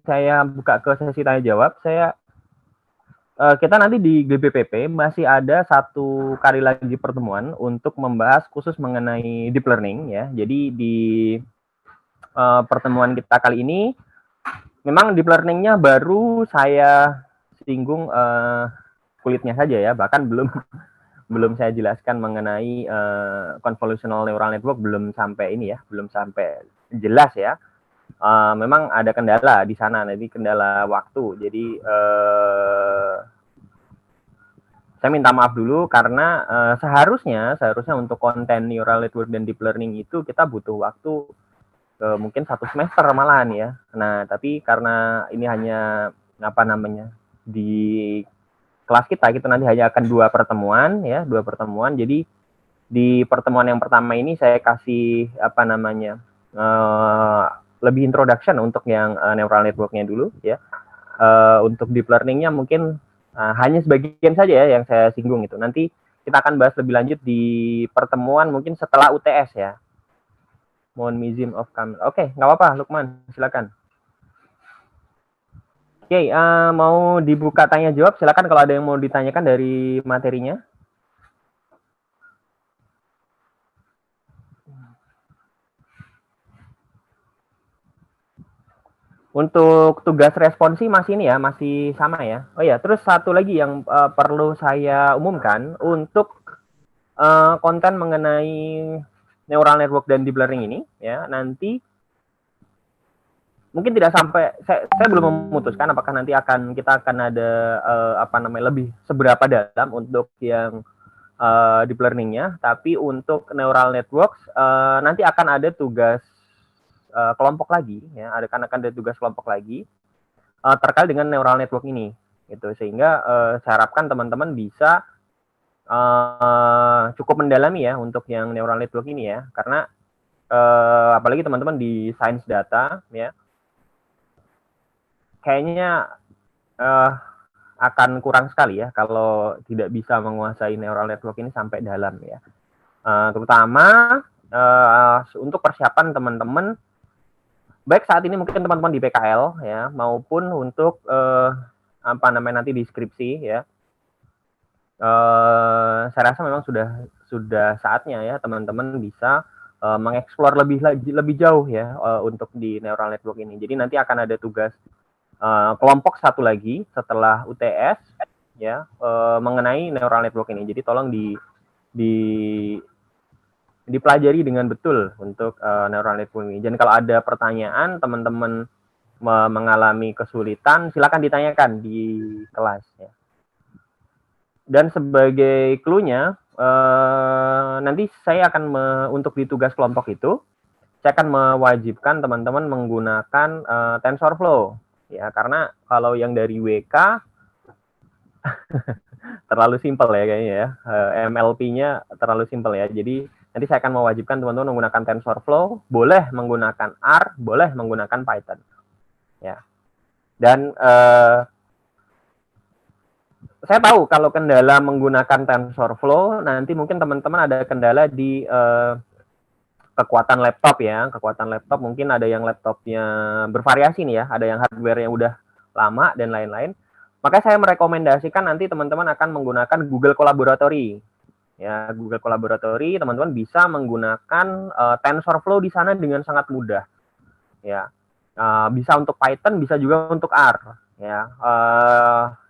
saya buka ke sesi tanya jawab, kita nanti di GBPP masih ada satu kali lagi pertemuan untuk membahas khusus mengenai deep learning ya. Jadi di pertemuan kita kali ini memang deep learningnya baru saya singgung kulitnya saja ya, bahkan belum saya jelaskan mengenai convolutional neural network, belum sampai ini ya, belum sampai jelas ya. Memang ada kendala di sana, nanti kendala waktu. Jadi saya minta maaf dulu karena seharusnya untuk konten neural network dan deep learning itu kita butuh waktu mungkin 1 semester malahan ya. Nah, tapi karena ini hanya di kelas kita nanti hanya akan 2 pertemuan ya, 2 pertemuan. Jadi di pertemuan yang pertama ini saya kasih lebih introduction untuk yang neural network-nya dulu ya. Untuk deep learning-nya mungkin hanya sebagian saja ya yang saya singgung itu. Nanti kita akan bahas lebih lanjut di pertemuan mungkin setelah UTS ya. Mohon izin of camera. Oke, nggak apa-apa, Lukman, silakan. Oke, mau dibuka tanya jawab, silakan kalau ada yang mau ditanyakan dari materinya. Untuk tugas responsi masih ini ya, masih sama ya. Oh ya, terus satu lagi yang perlu saya umumkan untuk konten mengenai neural network dan deep learning ini ya, nanti mungkin tidak sampai saya belum memutuskan apakah nanti kita akan ada lebih seberapa dalam untuk yang deep learning-nya, tapi untuk neural networks nanti akan ada tugas kelompok lagi ya, akan ada tugas kelompok lagi terkait dengan neural network ini gitu, sehingga saya harapkan teman-teman bisa cukup mendalami ya untuk yang neural network ini ya, karena apalagi teman-teman di sains data ya, kayaknya akan kurang sekali ya kalau tidak bisa menguasai neural network ini sampai dalam ya. Terutama untuk persiapan teman-teman baik saat ini mungkin teman-teman di PKL ya, maupun untuk nanti di skripsi ya. Saya rasa memang sudah saatnya ya teman-teman bisa mengeksplor lebih jauh ya untuk di neural network ini. Jadi nanti akan ada tugas kelompok satu lagi setelah UTS ya mengenai neural network ini. Jadi tolong dipelajari dengan betul untuk neural network ini. Dan kalau ada pertanyaan teman-teman mengalami kesulitan, silakan ditanyakan di kelas ya. Dan sebagai clue-nya nanti saya akan untuk di tugas kelompok itu saya akan mewajibkan teman-teman menggunakan TensorFlow ya, karena kalau yang dari WK terlalu simpel ya kayaknya ya, MLP-nya terlalu simpel ya. Jadi nanti saya akan mewajibkan teman-teman menggunakan TensorFlow, boleh menggunakan R, boleh menggunakan Python ya. Dan saya tahu kalau kendala menggunakan TensorFlow nanti mungkin teman-teman ada kendala di kekuatan laptop ya. Kekuatan laptop mungkin ada yang laptopnya bervariasi nih ya, ada yang hardware yang udah lama dan lain-lain. Maka saya merekomendasikan nanti teman-teman akan menggunakan Google Collaboratory. Ya, Google Collaboratory teman-teman bisa menggunakan TensorFlow di sana dengan sangat mudah. Ya. Bisa untuk Python, bisa juga untuk R ya.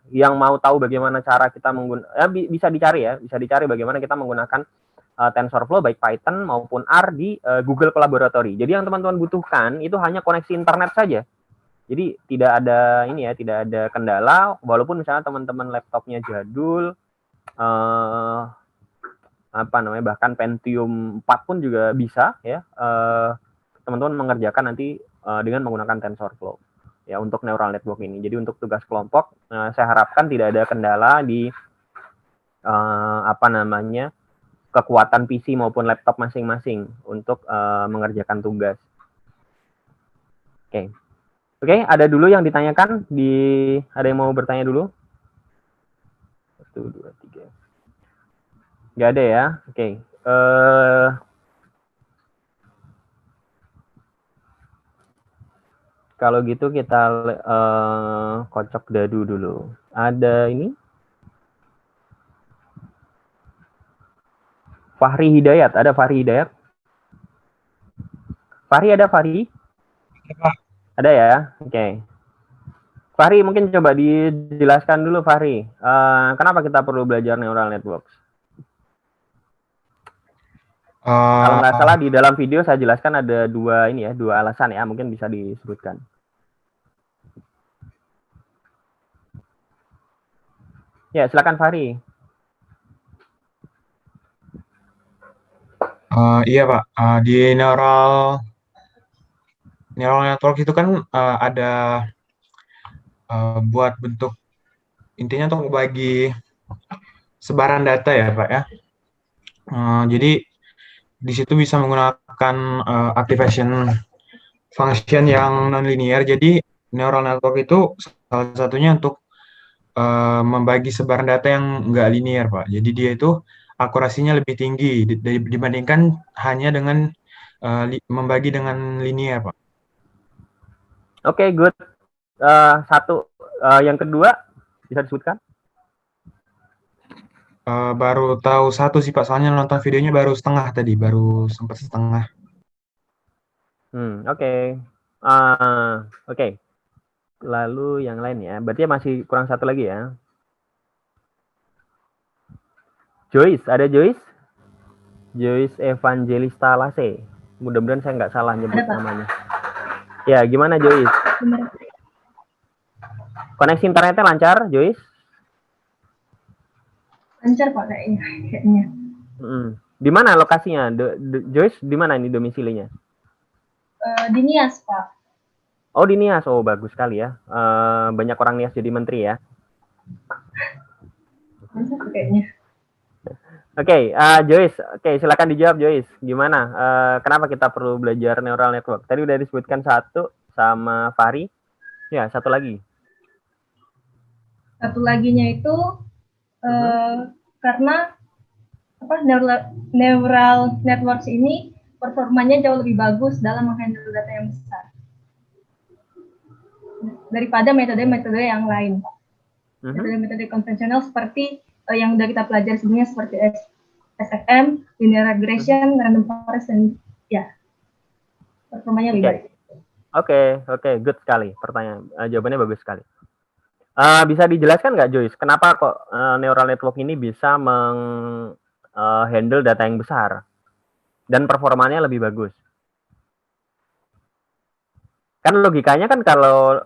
Yang mau tahu bagaimana cara kita menggunakan bisa dicari bagaimana kita menggunakan TensorFlow baik Python maupun R di Google Collaboratory. Jadi yang teman-teman butuhkan itu hanya koneksi internet saja. Jadi tidak ada kendala, walaupun misalnya teman-teman laptopnya jadul, bahkan Pentium 4 pun juga bisa ya, teman-teman mengerjakan nanti dengan menggunakan TensorFlow ya untuk neural network ini. Jadi untuk tugas kelompok saya harapkan tidak ada kendala di kekuatan PC maupun laptop masing-masing untuk mengerjakan tugas. Oke, ada dulu yang ditanyakan, ada yang mau bertanya dulu? 1, 2, 3. Nggak ada ya? Oke. Kalau gitu kita kocok dadu dulu. Ada ini Fahri Hidayat. Ada Fahri Hidayat? Fahri ada Fahri? Ada ya? Oke. Okay. Fahri, mungkin coba dijelaskan dulu Fahri. Kenapa kita perlu belajar neural networks? Kalau nggak salah di dalam video saya jelaskan ada dua alasan ya, mungkin bisa disebutkan. Ya, silakan Fahri. Iya Pak, di neural network itu kan ada buat bentuk intinya untuk bagi sebaran data ya Pak ya. Jadi di situ bisa menggunakan activation function yang non-linear. Jadi neural network itu salah satunya untuk membagi sebaran data yang nggak linear Pak. Jadi dia itu akurasinya lebih tinggi dibandingkan hanya dengan membagi dengan linear Pak. Oke, good. Satu, yang kedua bisa disebutkan? Baru tahu satu sih Pak, soalnya nonton videonya baru setengah tadi, baru sempat setengah. Oke. Oke. Lalu yang lain ya, berarti masih kurang satu lagi ya. Joyce, ada Joyce? Joyce Evangelista Lase. Mudah-mudahan saya nggak salah nyebut namanya. Ya, gimana Joyce? Koneksi internetnya lancar, Joyce? Lancar Pak kayaknya. Di mana lokasinya? Joyce, di mana ini domisilinya? Di Nias, Pak. Oh, di Nias. Oh, bagus sekali ya. Banyak orang Nias jadi menteri ya. Lancar kayaknya. Oke, Joyce. Oke, silakan dijawab Joyce. Gimana? Kenapa kita perlu belajar neural network? Tadi udah disebutkan satu sama Fahri. Ya, satu lagi. Satu laginya itu karena neural networks ini performanya jauh lebih bagus dalam menghandle data yang besar daripada metode-metode yang lain. Metode-metode konvensional seperti yang sudah kita pelajari sebelumnya seperti SFM, linear regression, random forest, dan ya performanya lebih baik. Oke, good sekali pertanyaan. Jawabannya bagus sekali. Bisa dijelaskan nggak Joyce, kenapa kok neural network ini bisa menghandle data yang besar dan performanya lebih bagus? Kan logikanya kan kalau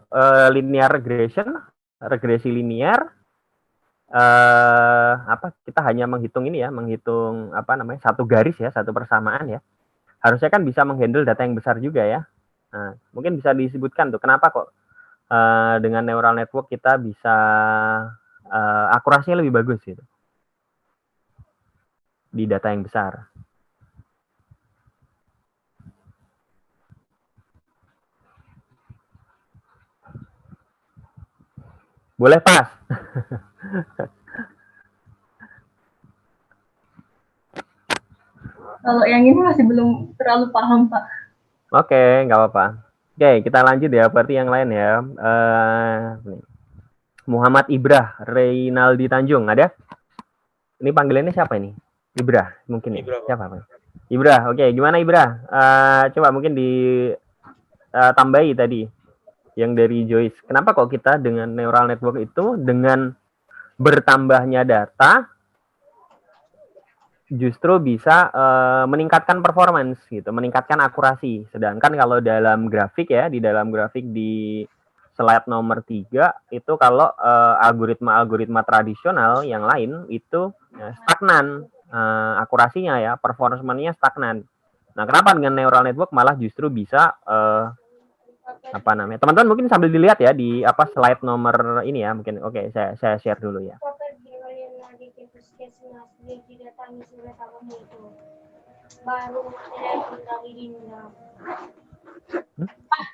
linear regression, regresi linear, kita hanya menghitung ini ya, menghitung satu garis ya, satu persamaan ya. Harusnya kan bisa menghandle data yang besar juga ya. Nah, mungkin bisa disebutkan tuh kenapa kok dengan neural network kita bisa akurasinya lebih bagus gitu di data yang besar. Boleh pas. Kalau yang ini masih belum terlalu paham, Pak. Oke, nggak apa-apa. Oke, kita lanjut ya. Berarti yang lain ya. Muhammad Ibrah, Reynaldi Tanjung, ada? Ini panggilannya siapa ini? Ibrah, mungkin ya? Siapa? Ibrah, oke. Gimana Ibrah? Coba mungkin ditambahi tadi yang dari Joyce. Kenapa kok kita dengan neural network itu dengan bertambahnya data justru bisa meningkatkan performance gitu, meningkatkan akurasi. Sedangkan kalau dalam grafik ya, di dalam grafik di slide nomor 3 itu kalau algoritma tradisional yang lain itu stagnan akurasinya ya, performance-nya stagnan. Nah, kenapa dengan neural network malah justru bisa teman-teman mungkin sambil dilihat ya di slide nomor ini ya, mungkin saya share dulu ya.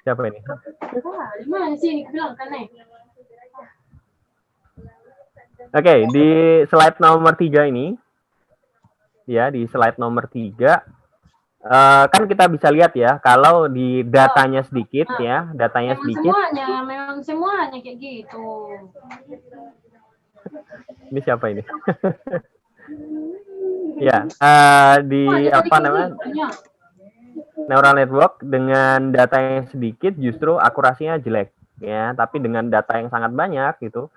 Siapa ini? Oke, di slide nomor 3 ini ya, di slide nomor 3 kan kita bisa lihat ya, kalau di datanya sedikit ya, datanya sedikit. Memang semuanya kayak gitu. Ini siapa ini? Ya, di apa namanya? Neural network dengan data yang sedikit justru akurasinya jelek ya, tapi dengan data yang sangat banyak gitu,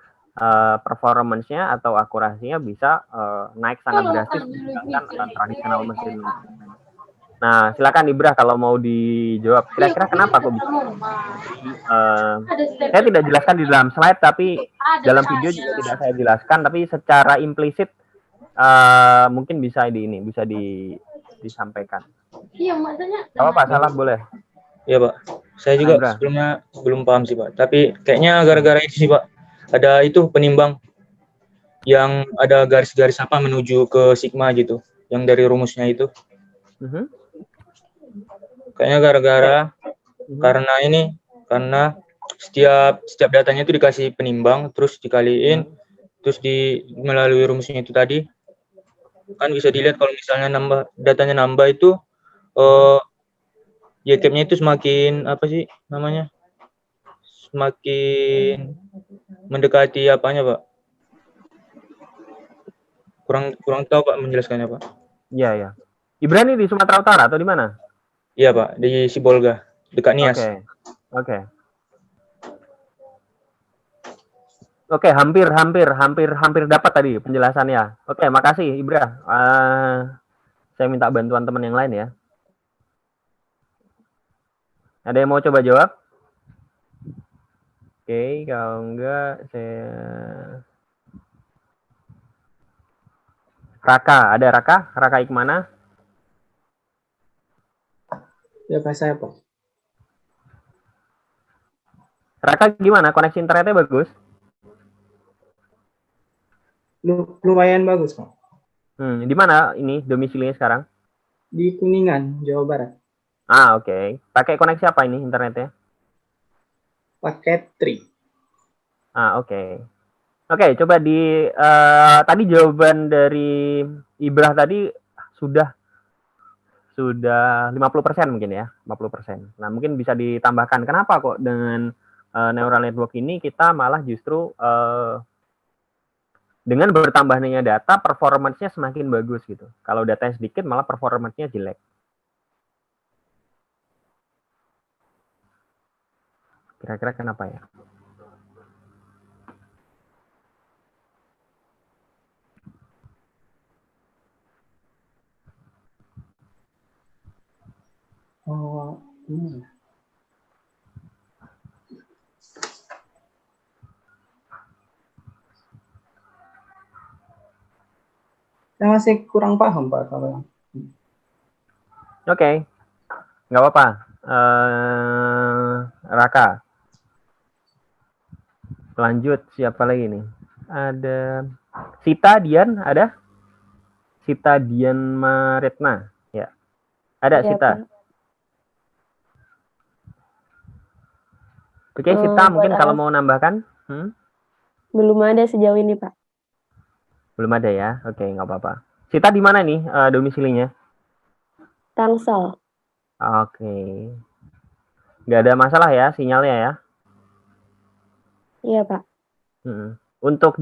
performance-nya atau akurasinya bisa naik sangat drastis dibandingkan tradisional mesin. Nah, silakan Ibrah kalau mau dijawab. Kira-kira kenapa kok bisa? Saya tidak jelaskan di dalam slide, tapi dalam video juga tidak saya jelaskan, tapi secara implisit mungkin bisa bisa disampaikan. Iya, maksudnya. Apa Pak, salah boleh? Iya Pak, saya juga sebelumnya belum paham sih Pak, tapi kayaknya gara-gara itu sih Pak, ada itu penimbang yang ada garis-garis apa menuju ke sigma gitu, yang dari rumusnya itu. Kayaknya gara-gara karena setiap datanya itu dikasih penimbang, terus dikaliin, terus melalui rumusnya itu tadi, kan bisa dilihat kalau misalnya datanya nambah itu, Y-cap-nya itu semakin apa sih namanya? Semakin mendekati apanya, Pak? Kurang tahu Pak menjelaskannya, Pak. Iya, ya. Ibra ini di Sumatera Utara atau di mana? Iya, Pak, di Sibolga, dekat Nias. Oke, hampir dapat tadi penjelasannya. Oke, makasih Ibra. Saya minta bantuan teman yang lain ya. Ada yang mau coba jawab? Oke, kalau enggak saya... Raka, ada Raka? Raka Ikmana? Ya, Pak, saya, Pak. Raka gimana? Koneksi internetnya bagus? Lumayan bagus, Pak. Di mana ini domisilinya sekarang? Di Kuningan, Jawa Barat. Oke. Pakai koneksi apa ini internetnya? Paket 3. Oke. Oke, coba tadi jawaban dari Ibrah tadi sudah 50% mungkin ya, 50%. Nah, mungkin bisa ditambahkan kenapa kok dengan neural network ini kita malah justru dengan bertambahnya data, performance-nya semakin bagus gitu. Kalau datanya sedikit, malah performance-nya jelek. Kira-kira kenapa ya? Saya masih kurang paham, Pak, kalau. Oke, nggak apa-apa. Raka. Lanjut, siapa lagi nih? Ada Sita Dian, ada? Sita Dian Maretna, ya. Ada ya, Sita. Oke, Sita mungkin kalau mau nambahkan? Belum ada sejauh ini, Pak. Belum ada ya? Oke, nggak apa-apa. Sita di mana nih domisilinya? Tangsel. Oke. Nggak ada masalah ya sinyalnya ya? Iya, Pak. Untuk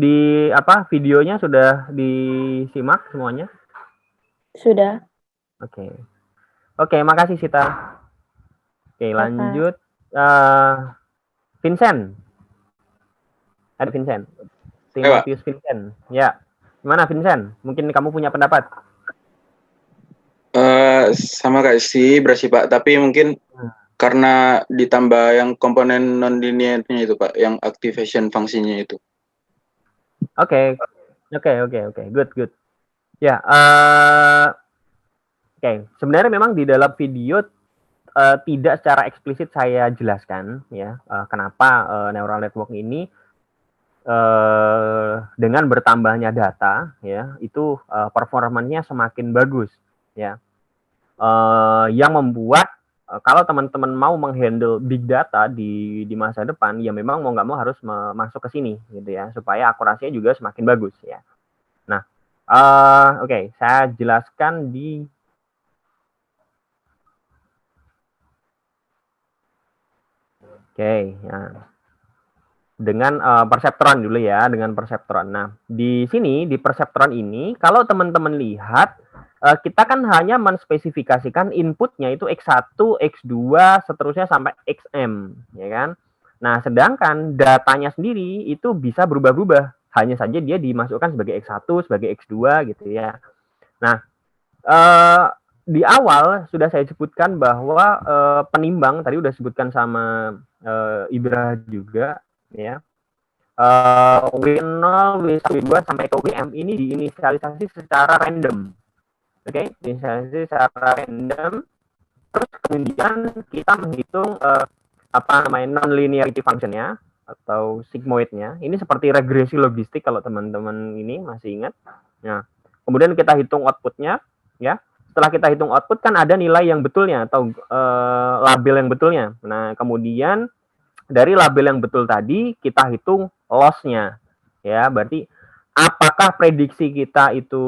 videonya sudah disimak semuanya? Sudah. Oke, makasih Sita. Oke, lanjut. Vincent. Ada Vincent. Timotius Vincent. Ya. Gimana Vincent? Mungkin kamu punya pendapat? Sama kayak berasi Pak, tapi mungkin karena ditambah yang komponen non-linearnya itu Pak, yang activation fungsinya itu. Oke. Good. Ya, sebenarnya memang di dalam video tidak secara eksplisit saya jelaskan ya kenapa neural network ini dengan bertambahnya data ya itu performanya semakin bagus ya. Yang membuat kalau teman-teman mau menghandle big data di masa depan, ya memang mau nggak mau harus masuk ke sini, gitu ya, supaya akurasinya juga semakin bagus ya. Nah, saya jelaskan di Oke, ya. Dengan perseptron dulu ya, dengan perseptron. Nah, di sini di perseptron ini kalau teman-teman lihat kita kan hanya menspesifikasikan inputnya itu X1, X2, seterusnya sampai XM, ya kan? Nah, sedangkan datanya sendiri itu bisa berubah-ubah. Hanya saja dia dimasukkan sebagai X1, sebagai X2 gitu ya. Nah, di awal sudah saya sebutkan bahwa penimbang tadi udah sebutkan sama Ibra juga ya. W0, W1, W2 sampai ke WM ini diinisialisasi secara random. Oke, inisialisasi secara random. Terus kemudian kita menghitung non-linearity function-nya atau sigmoid-nya. Ini seperti regresi logistik kalau teman-teman ini masih ingat. Nah, kemudian kita hitung output-nya ya. Setelah kita hitung output kan ada nilai yang betulnya atau label yang betulnya. Nah, kemudian dari label yang betul tadi kita hitung loss-nya. Ya, berarti apakah prediksi kita itu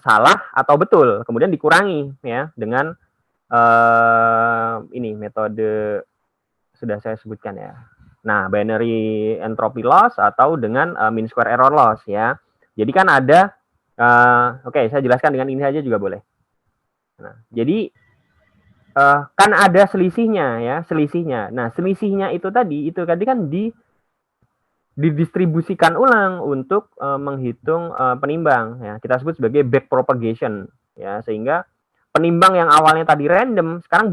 salah atau betul? Kemudian dikurangi ya dengan ini metode sudah saya sebutkan ya. Nah, binary entropy loss atau dengan mean square error loss ya. Jadi kan ada oke, saya jelaskan dengan ini saja juga boleh. Nah, jadi kan ada selisihnya ya, selisihnya. Nah, selisihnya itu tadi kan didistribusikan ulang untuk menghitung penimbang ya. Kita sebut sebagai back propagation ya, sehingga penimbang yang awalnya tadi random sekarang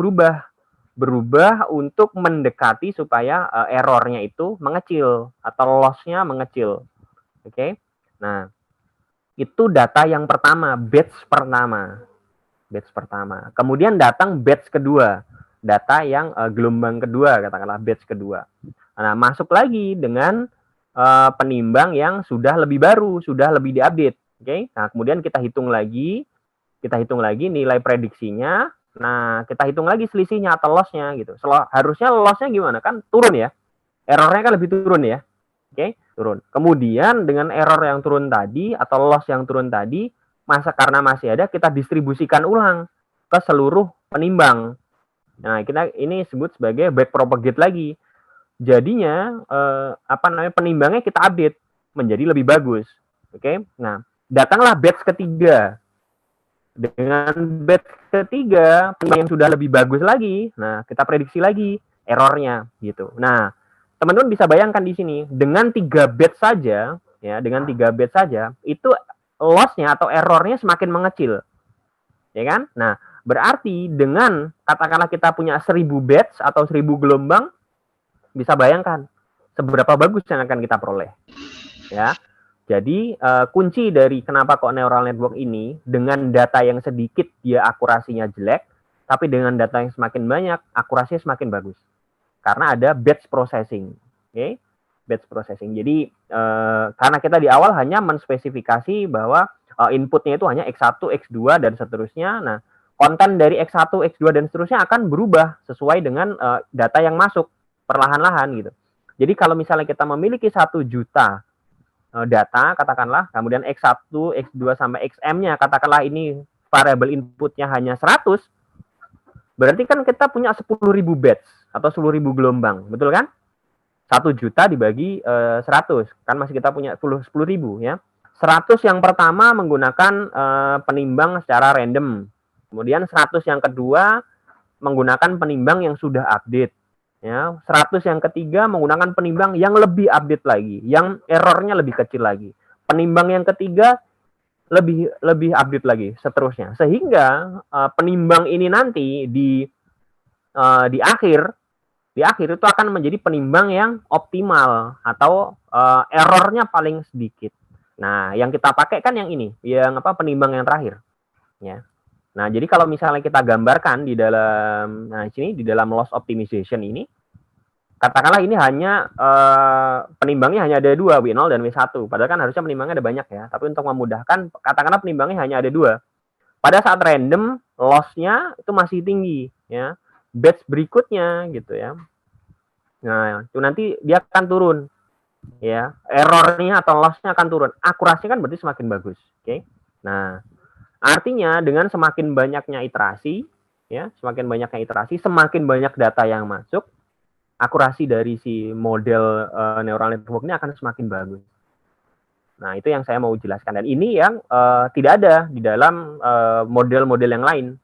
berubah untuk mendekati supaya errornya itu mengecil atau loss-nya mengecil. Oke. Nah, itu data yang pertama, batch pertama. Kemudian datang batch kedua, data yang gelombang kedua, katakanlah batch kedua. Nah, masuk lagi dengan penimbang yang sudah lebih baru, sudah lebih diupdate. Oke. Nah, kemudian kita hitung lagi nilai prediksinya. Nah, kita hitung lagi selisihnya atau loss-nya gitu. Harusnya loss-nya gimana? Kan turun ya. Error-nya kan lebih turun ya. Oke, turun. Kemudian dengan error yang turun tadi atau loss yang turun tadi, karena masih ada, kita distribusikan ulang ke seluruh penimbang. Nah, kita ini sebut sebagai back propagate lagi. Jadinya penimbangnya kita update menjadi lebih bagus. Oke. Nah, datanglah batch ketiga. Dengan batch ketiga yang sudah lebih bagus lagi. Nah, kita prediksi lagi errornya gitu. Nah, teman-teman bisa bayangkan di sini dengan 3 batch saja ya, dengan 3 batch saja itu loss-nya atau errornya semakin mengecil. Ya kan? Nah, berarti dengan katakanlah kita punya 1000 batch atau 1000 gelombang, bisa bayangkan seberapa bagus yang akan kita peroleh. Ya. Jadi kunci dari kenapa kok neural network ini dengan data yang sedikit dia akurasinya jelek, tapi dengan data yang semakin banyak akurasinya semakin bagus. Karena ada batch processing. Oke? Batch processing. Jadi karena kita di awal hanya menspesifikasi bahwa inputnya itu hanya X1, X2 dan seterusnya. Nah, konten dari X1, X2 dan seterusnya akan berubah sesuai dengan data yang masuk perlahan-lahan gitu. Jadi kalau misalnya kita memiliki 1 juta data, katakanlah, kemudian X1, X2 sampai XM-nya, katakanlah ini variabel inputnya hanya 100, berarti kan kita punya 10.000 batch atau 10.000 gelombang, betul kan? 1 juta dibagi 100, kan masih kita punya 10.000 ya. 100 yang pertama menggunakan penimbang secara random, kemudian 100 yang kedua menggunakan penimbang yang sudah update. Ya, 100 yang ketiga menggunakan penimbang yang lebih update lagi, yang errornya lebih kecil lagi. Penimbang yang ketiga lebih update lagi, seterusnya. Sehingga penimbang ini nanti di akhir itu akan menjadi penimbang yang optimal atau errornya paling sedikit. Nah, yang kita pakai kan yang ini, yang penimbang yang terakhir. Ya. Nah, jadi kalau misalnya kita gambarkan di dalam, di dalam loss optimization ini, katakanlah ini hanya penimbangnya hanya ada 2, W0 dan W1. Padahal kan harusnya penimbangnya ada banyak ya. Tapi untuk memudahkan, katakanlah penimbangnya hanya ada 2. Pada saat random, loss-nya itu masih tinggi ya. Batch berikutnya gitu ya. Nah, itu nanti dia akan turun. Ya, errornya atau loss-nya akan turun. Akurasinya kan berarti semakin bagus. Oke. Nah, artinya dengan semakin banyaknya iterasi, ya, semakin banyaknya iterasi, semakin banyak data yang masuk, akurasi dari si model neural network ini akan semakin bagus. Nah, itu yang saya mau jelaskan. Dan ini yang tidak ada di dalam model-model yang lain.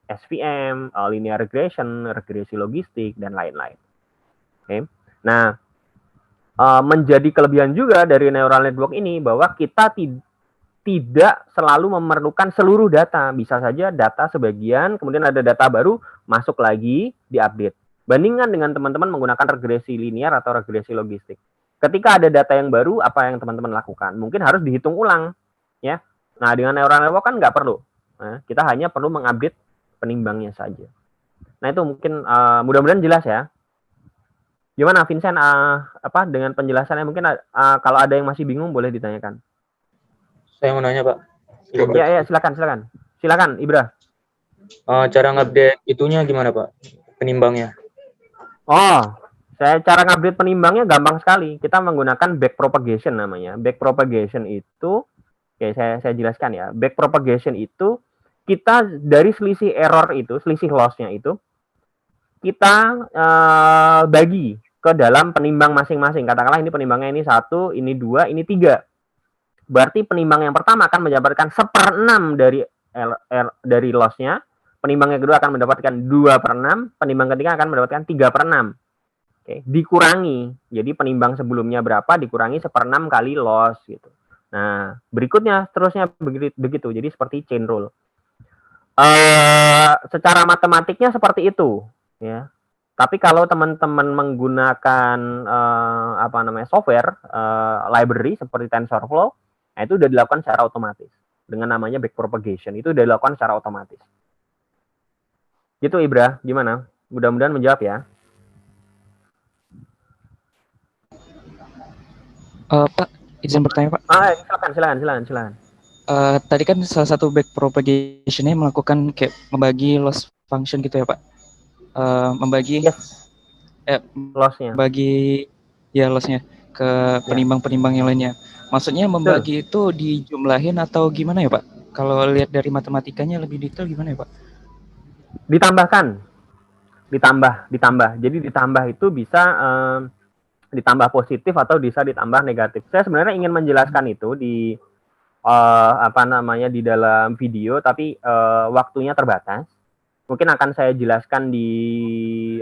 SVM, linear regression, regresi logistik, dan lain-lain. Oke. Nah, menjadi kelebihan juga dari neural network ini bahwa kita tidak selalu memerlukan seluruh data. Bisa saja data sebagian, kemudian ada data baru, masuk lagi, diupdate. Bandingkan dengan teman-teman menggunakan regresi linear atau regresi logistik. Ketika ada data yang baru, apa yang teman-teman lakukan? Mungkin harus dihitung ulang. Ya. Nah, dengan neural network kan nggak perlu. Nah, kita hanya perlu mengupdate penimbangnya saja. Nah, itu mungkin mudah-mudahan jelas ya. Gimana Vincent, dengan penjelasannya mungkin kalau ada yang masih bingung boleh ditanyakan. Saya mau nanya, Pak. Ya, silakan. Silakan, Ibra. Cara ngupdate itunya gimana, Pak? Penimbangnya. Cara ngupdate penimbangnya gampang sekali. Kita menggunakan backpropagation namanya. Backpropagation itu, saya jelaskan ya. Backpropagation itu kita dari selisih error itu, selisih loss-nya itu, kita bagi ke dalam penimbang masing-masing. Katakanlah ini penimbangnya ini 1, ini 2, ini 3. Berarti penimbang yang pertama akan mendapatkan 1/6 dari loss-nya. Penimbang yang kedua akan mendapatkan 2/6. Penimbang ketiga akan mendapatkan 3/6. Oke, dikurangi. Jadi penimbang sebelumnya berapa dikurangi 1/6 kali loss gitu. Nah, berikutnya seterusnya begitu. Jadi seperti chain rule. Secara matematiknya seperti itu, ya. Tapi kalau teman-teman menggunakan software library seperti TensorFlow, nah itu sudah dilakukan secara otomatis dengan namanya backpropagation. Itu sudah dilakukan secara otomatis. Gitu Ibra, gimana? Mudah-mudahan menjawab ya. Pak, izin bertanya Pak. Silakan. Tadi kan salah satu backpropagation-nya melakukan kayak membagi loss function gitu ya Pak. Membagi loss-nya. Bagi ya loss-nya ke penimbang-penimbang yang lainnya. Maksudnya membagi itu dijumlahin atau gimana ya Pak? Kalau lihat dari matematikanya lebih detail gimana ya Pak? Ditambah. Jadi ditambah itu bisa ditambah positif atau bisa ditambah negatif. Saya sebenarnya ingin menjelaskan itu di di dalam video, tapi waktunya terbatas. Mungkin akan saya jelaskan di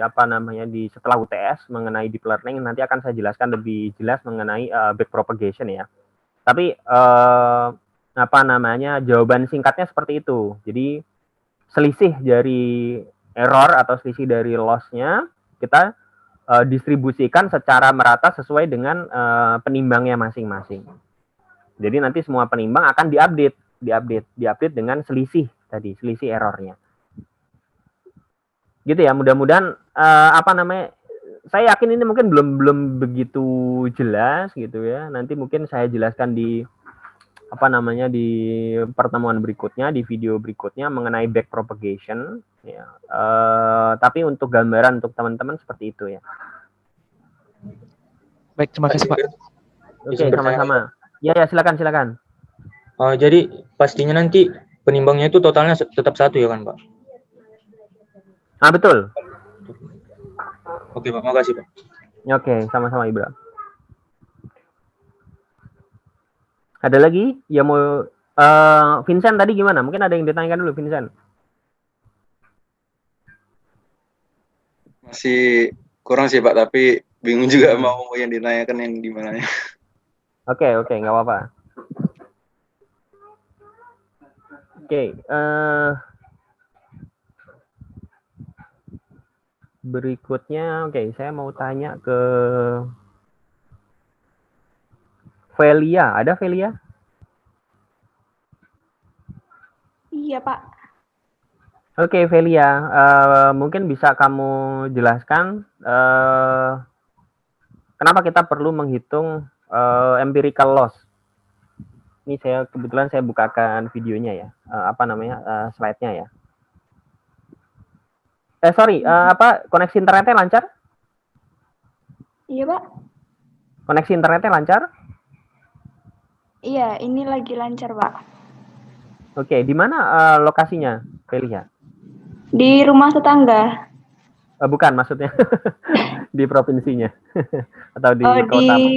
setelah UTS mengenai deep learning, nanti akan saya jelaskan lebih jelas mengenai backpropagation ya. Tapi jawaban singkatnya seperti itu. Jadi selisih dari error atau selisih dari loss-nya kita distribusikan secara merata sesuai dengan penimbangnya masing-masing. Jadi nanti semua penimbang akan diupdate dengan selisih errornya. Gitu ya, mudah-mudahan saya yakin ini mungkin belum begitu jelas gitu ya. Nanti mungkin saya jelaskan di di pertemuan berikutnya, di video berikutnya mengenai backpropagation ya. Tapi untuk gambaran untuk teman-teman seperti itu ya. Baik, terima kasih Pak. Oke, sama-sama. Ya, silakan. Jadi pastinya nanti penimbangnya itu totalnya tetap 1 ya kan Pak? Betul. Oke Pak, makasih Pak. Oke, sama-sama Ibra. Ada lagi yang mau Vincent tadi gimana? Mungkin ada yang ditanyakan dulu Vincent. Masih kurang sih Pak, tapi bingung juga mau yang ditanyakan yang di mananya. Oke, nggak apa-apa. Oke, berikutnya, saya mau tanya ke Velia. Ada Velia? Iya, Pak. Oke, Velia. Mungkin bisa kamu jelaskan kenapa kita perlu menghitung empirical loss. Ini kebetulan saya bukakan videonya ya. Slide-nya ya. Koneksi internetnya lancar? Iya, Pak. Koneksi internetnya lancar? Iya, ini lagi lancar, Pak. Oke, di mana lokasinya, Velia? Di rumah tetangga. Bukan, maksudnya. di provinsinya atau di Oh, kota apa?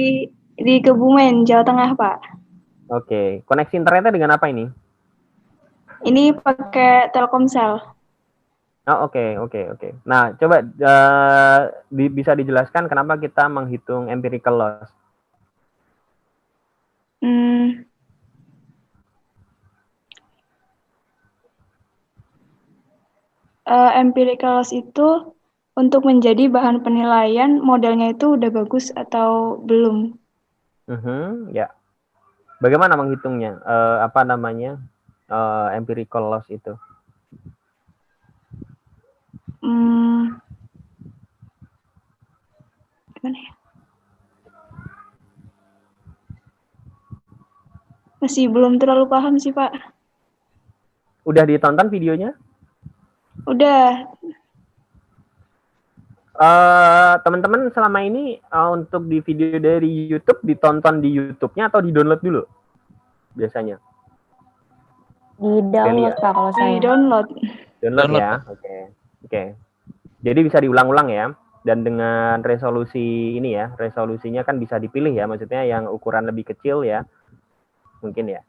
di Kebumen, Jawa Tengah, Pak. Oke, koneksi internetnya dengan apa ini? Ini pakai Telkomsel. Oh, oke. Nah, coba bisa dijelaskan kenapa kita menghitung empirical loss? Empirical loss itu untuk menjadi bahan penilaian modelnya itu udah bagus atau belum. Ya. Bagaimana menghitungnya? Apa namanya? Empirical loss itu? Gimana ya? Masih belum terlalu paham sih, Pak. Udah ditonton videonya? Udah. Teman-teman selama ini untuk di video dari YouTube ditonton di YouTube-nya atau di-download dulu? Biasanya. Di-download, Pak, kalau saya. Di-download. Download ya. Oke. Jadi bisa diulang-ulang ya. Dan dengan resolusi ini ya, resolusinya kan bisa dipilih ya, maksudnya yang ukuran lebih kecil ya. Mungkin ya.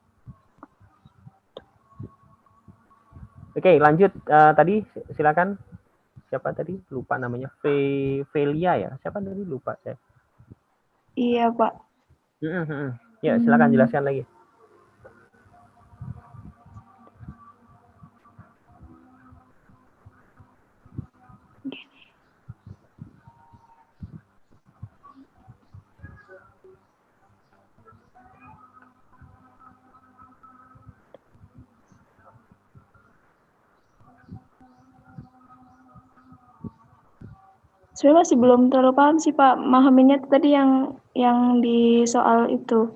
Oke, lanjut. Tadi silakan. Siapa tadi? Lupa namanya. Velia ya? Siapa tadi? Lupa saya. Iya, Pak. Ya, silakan jelaskan lagi. Sebenarnya masih belum terlalu paham sih, Pak. Mahaminnya tadi yang di soal itu.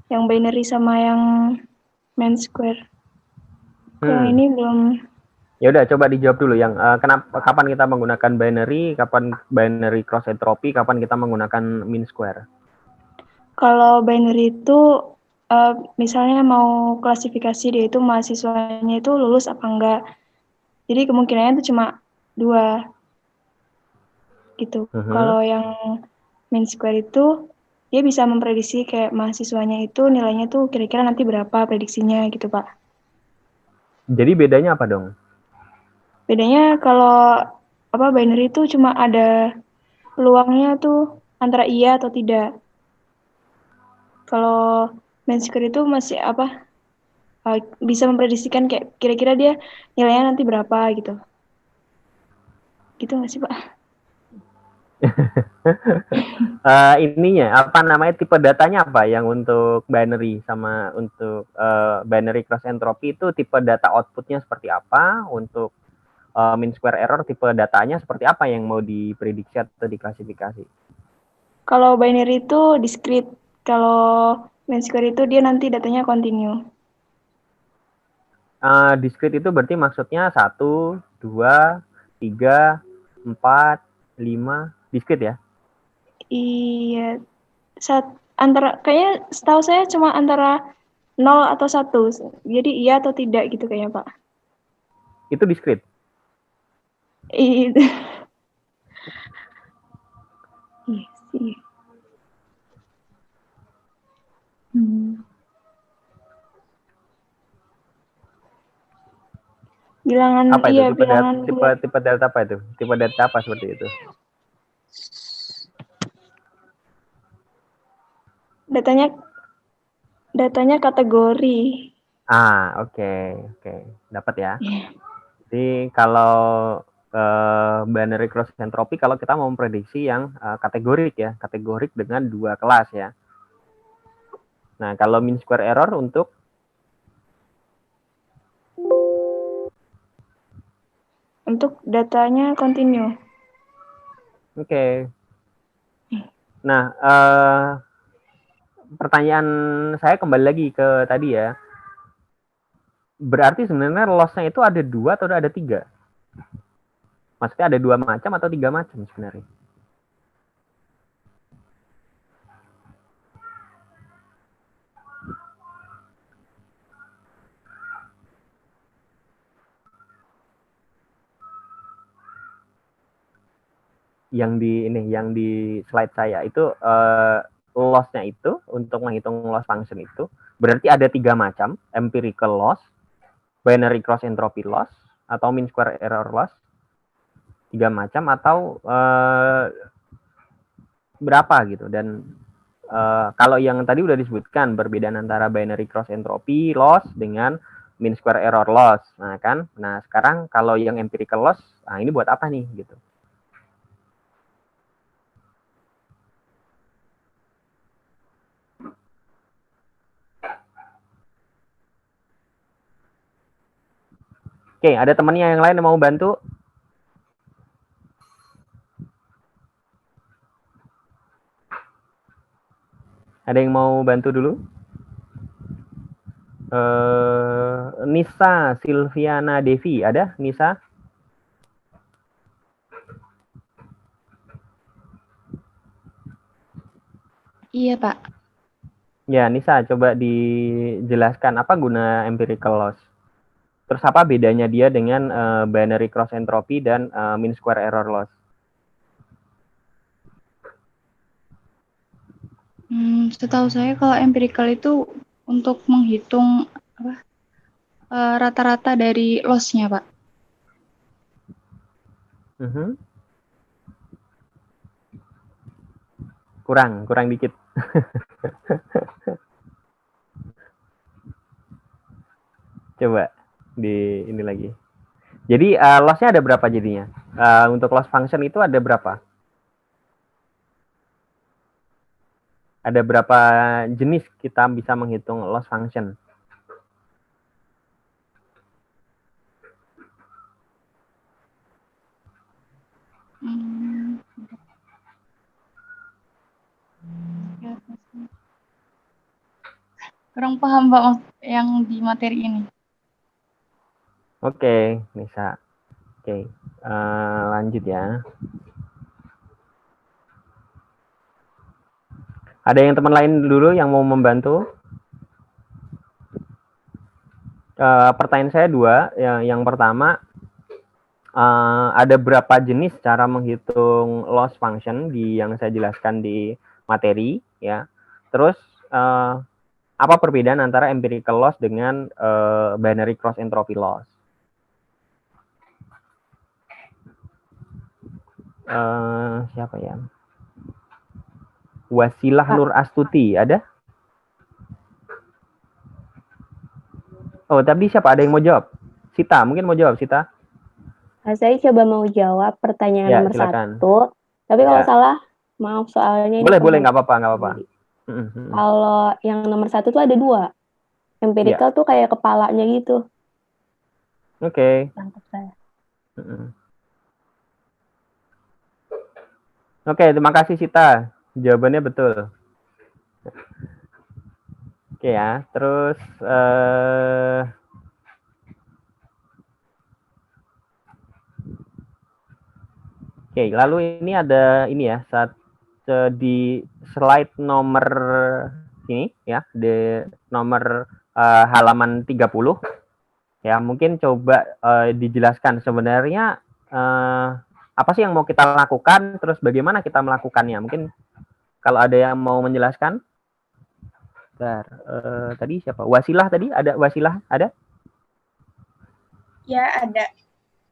Yang binary sama yang main square. Kalau ini belum. Ya udah, coba dijawab dulu yang kapan kita menggunakan binary, kapan binary cross entropy, kapan kita menggunakan mean square. Kalau binary itu misalnya mau klasifikasi dia itu mahasiswanya itu lulus apa enggak. Jadi kemungkinannya itu cuma 2 gitu. Kalau yang mean square itu dia bisa memprediksi kayak mahasiswanya itu nilainya tuh kira-kira nanti berapa prediksinya gitu, Pak. Jadi bedanya apa dong? Bedanya kalau binary itu cuma ada peluangnya tuh antara iya atau tidak. Kalau main square itu masih bisa memprediksikan kayak kira-kira dia nilainya nanti berapa gitu. Gitu nggak sih, Pak? Ininya apa namanya, tipe datanya apa yang untuk binary sama untuk binary cross entropy itu tipe data outputnya seperti apa, untuk mean square error tipe datanya seperti apa yang mau diprediksi atau diklasifikasi? Kalau binary itu discrete, kalau mean square itu dia nanti datanya continue. Discrete itu berarti maksudnya 1, 2, 3, 4, 5, discrete ya? Iya, kayaknya setahu saya cuma antara 0 atau 1. Jadi iya atau tidak gitu kayaknya, Pak. Itu discrete? Iya sih. Bilangan apa itu? iya, bilangan tipe delta apa itu? Tipe delta apa seperti itu? Datanya kategori. Oke. Dapat ya. Jadi kalau binary cross entropy, kalau kita mau memprediksi yang kategorik ya, kategorik dengan 2 kelas ya. Nah, kalau mean square error untuk datanya continue. Oke. Nah, pertanyaan saya kembali lagi ke tadi ya. Berarti sebenarnya loss-nya itu ada 2 atau ada 3? Maksudnya ada 2 macam atau 3 macam sebenarnya? yang di slide saya itu loss-nya itu untuk menghitung loss function itu berarti ada 3 macam, empirical loss, binary cross entropy loss, atau mean square error loss. 3 macam atau berapa gitu. Dan kalau yang tadi udah disebutkan perbedaan antara binary cross entropy loss dengan mean square error loss. Nah kan, nah sekarang kalau yang empirical loss, nah ini buat apa nih gitu. Oke, ada temannya yang lain yang mau bantu? Ada yang mau bantu dulu? Nisa Silviana Devi, ada Nisa? Iya, Pak. Ya, Nisa, coba dijelaskan apa guna empirical loss. Terus apa bedanya dia dengan binary cross entropy dan mean square error loss? Setahu saya kalau empirical itu untuk menghitung rata-rata dari loss-nya, Pak. Kurang dikit. Coba ini lagi. Jadi loss-nya ada berapa jadinya? Untuk loss function itu ada berapa? Ada berapa jenis kita bisa menghitung loss function? Kurang paham, Pak, yang di materi ini. Oke, Nisa. Oke, lanjut ya. Ada yang teman lain dulu yang mau membantu? Pertanyaan saya 2. Yang pertama, ada berapa jenis cara menghitung loss function yang saya jelaskan di materi, ya. Terus apa perbedaan antara empirical loss dengan binary cross entropy loss? Siapa ya? Wasilah Nur Astuti, ada? Oh, tadi siapa? Ada yang mau jawab? Sita, mungkin mau jawab, Sita? Saya coba mau jawab pertanyaan Ya, nomor silakan. 1. Tapi kalau Ya. salah, maaf soalnya Boleh, nggak apa-apa. Kalau yang nomor 1 tuh ada 2. Empirical tuh kayak kepalanya gitu. Oke. Tangkap saya. Oke, terima kasih Sita. Jawabannya betul. Oke ya, terus oke, lalu ini ada ini ya, di slide nomor ini ya, di nomor halaman 30 ya, mungkin coba dijelaskan sebenarnya apa sih yang mau kita lakukan, terus bagaimana kita melakukannya. Mungkin kalau ada yang mau menjelaskan. Tadi siapa? Wasilah tadi? Ada Wasilah? Ada? Ya, ada.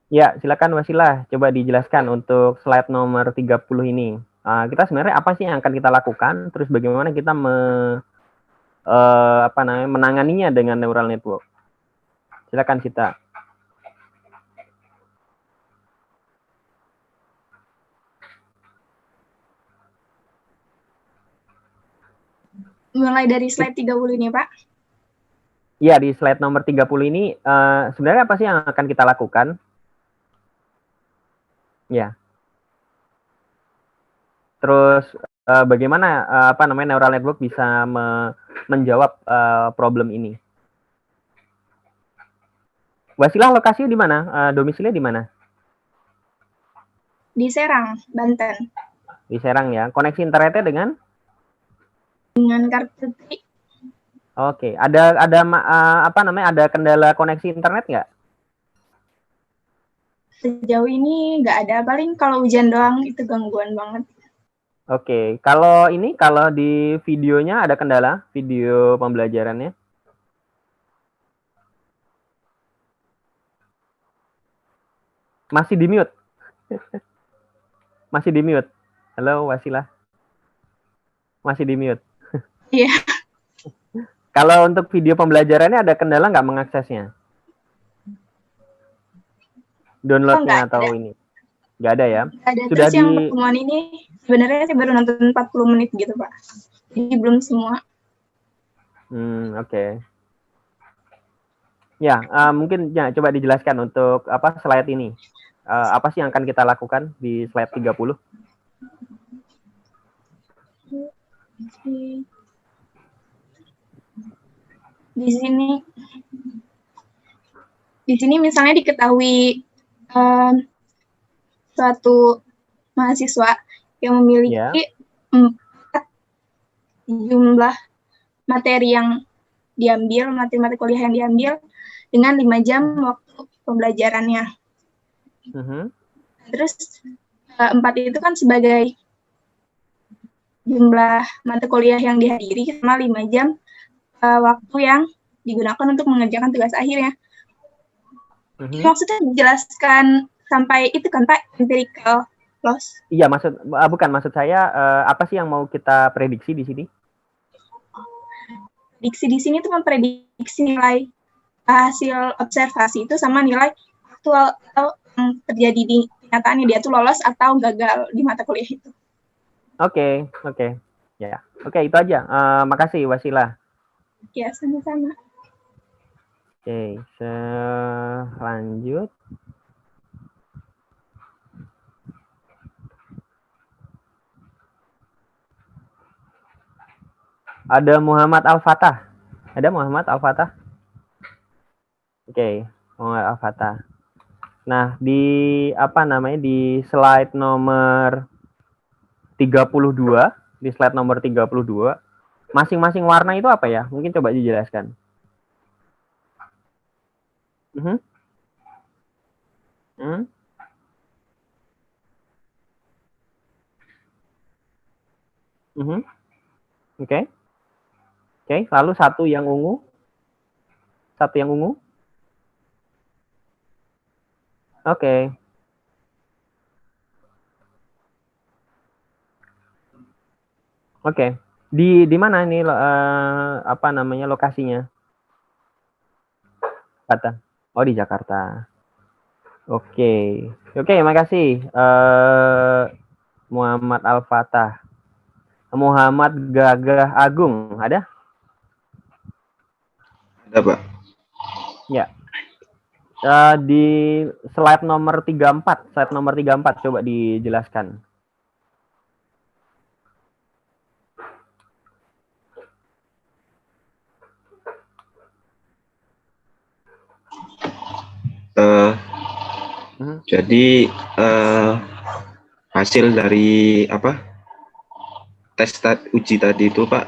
Ya, silakan Wasilah. Coba dijelaskan untuk slide nomor 30 ini. Kita sebenarnya apa sih yang akan kita lakukan? Terus bagaimana kita menanganinya dengan neural network? Silakan Sita. Mulai dari slide 30 ini, Pak? Iya, di slide nomor 30 ini sebenarnya apa sih yang akan kita lakukan? Ya. Terus bagaimana neural network bisa menjawab problem ini? Wasilah lokasinya di mana? Domisilinya di mana? Di Serang, Banten. Di Serang ya. Koneksi internetnya dengan? Dengan kartu Tri. Oke, ada kendala koneksi internet nggak? sejauh ini nggak ada, paling kalau hujan doang itu gangguan banget. Oke, kalau di videonya ada kendala, video pembelajarannya? Masih di mute. Masih di mute. Halo, Wasilah. Masih di mute. Iya. Kalau untuk video pembelajarannya ada kendala nggak mengaksesnya? Downloadnya atau ini? Nggak ada ya? Nggak ada. Sudah Terus yang pertemuan ini sebenarnya saya baru nonton 40 menit gitu, Pak. Jadi belum semua. Oke. Ya, mungkin ya coba dijelaskan untuk slide ini. Apa sih yang akan kita lakukan di slide 30? Di sini misalnya diketahui suatu mahasiswa yang memiliki 4 jumlah materi yang diambil, materi kuliah yang diambil dengan 5 jam waktu pembelajarannya. Terus 4 itu kan sebagai jumlah mata kuliah yang dihadiri sama 5 jam waktu yang digunakan untuk mengerjakan tugas akhirnya. Maksudnya dijelaskan sampai itu kan Pak, empirical loss. Iya, maksud saya apa sih yang mau kita prediksi di sini? Prediksi di sini itu memprediksi nilai hasil observasi itu sama nilai aktual atau yang terjadi di kenyataannya, dia tuh lolos atau gagal di mata kuliah itu. Oke. Ya. Oke, itu aja. Makasih Wasilah. Ya, sama-sama. Oke, selanjut. Ada Muhammad Al-Fatah. Ada Muhammad Al-Fatah? Oke, Muhammad Al-Fatah. Nah, di slide nomor 32, masing-masing warna itu apa ya? Mungkin coba dijelaskan. Oke, lalu satu yang ungu. Oke. Di mana ini lokasinya? Oh, di Jakarta. Oke, makasih Muhammad Al-Fatah. Muhammad Gagah Agung, ada? Ada, Pak. Ya. Di slide nomor 34, coba dijelaskan. Jadi hasil dari tes uji tadi itu Pak,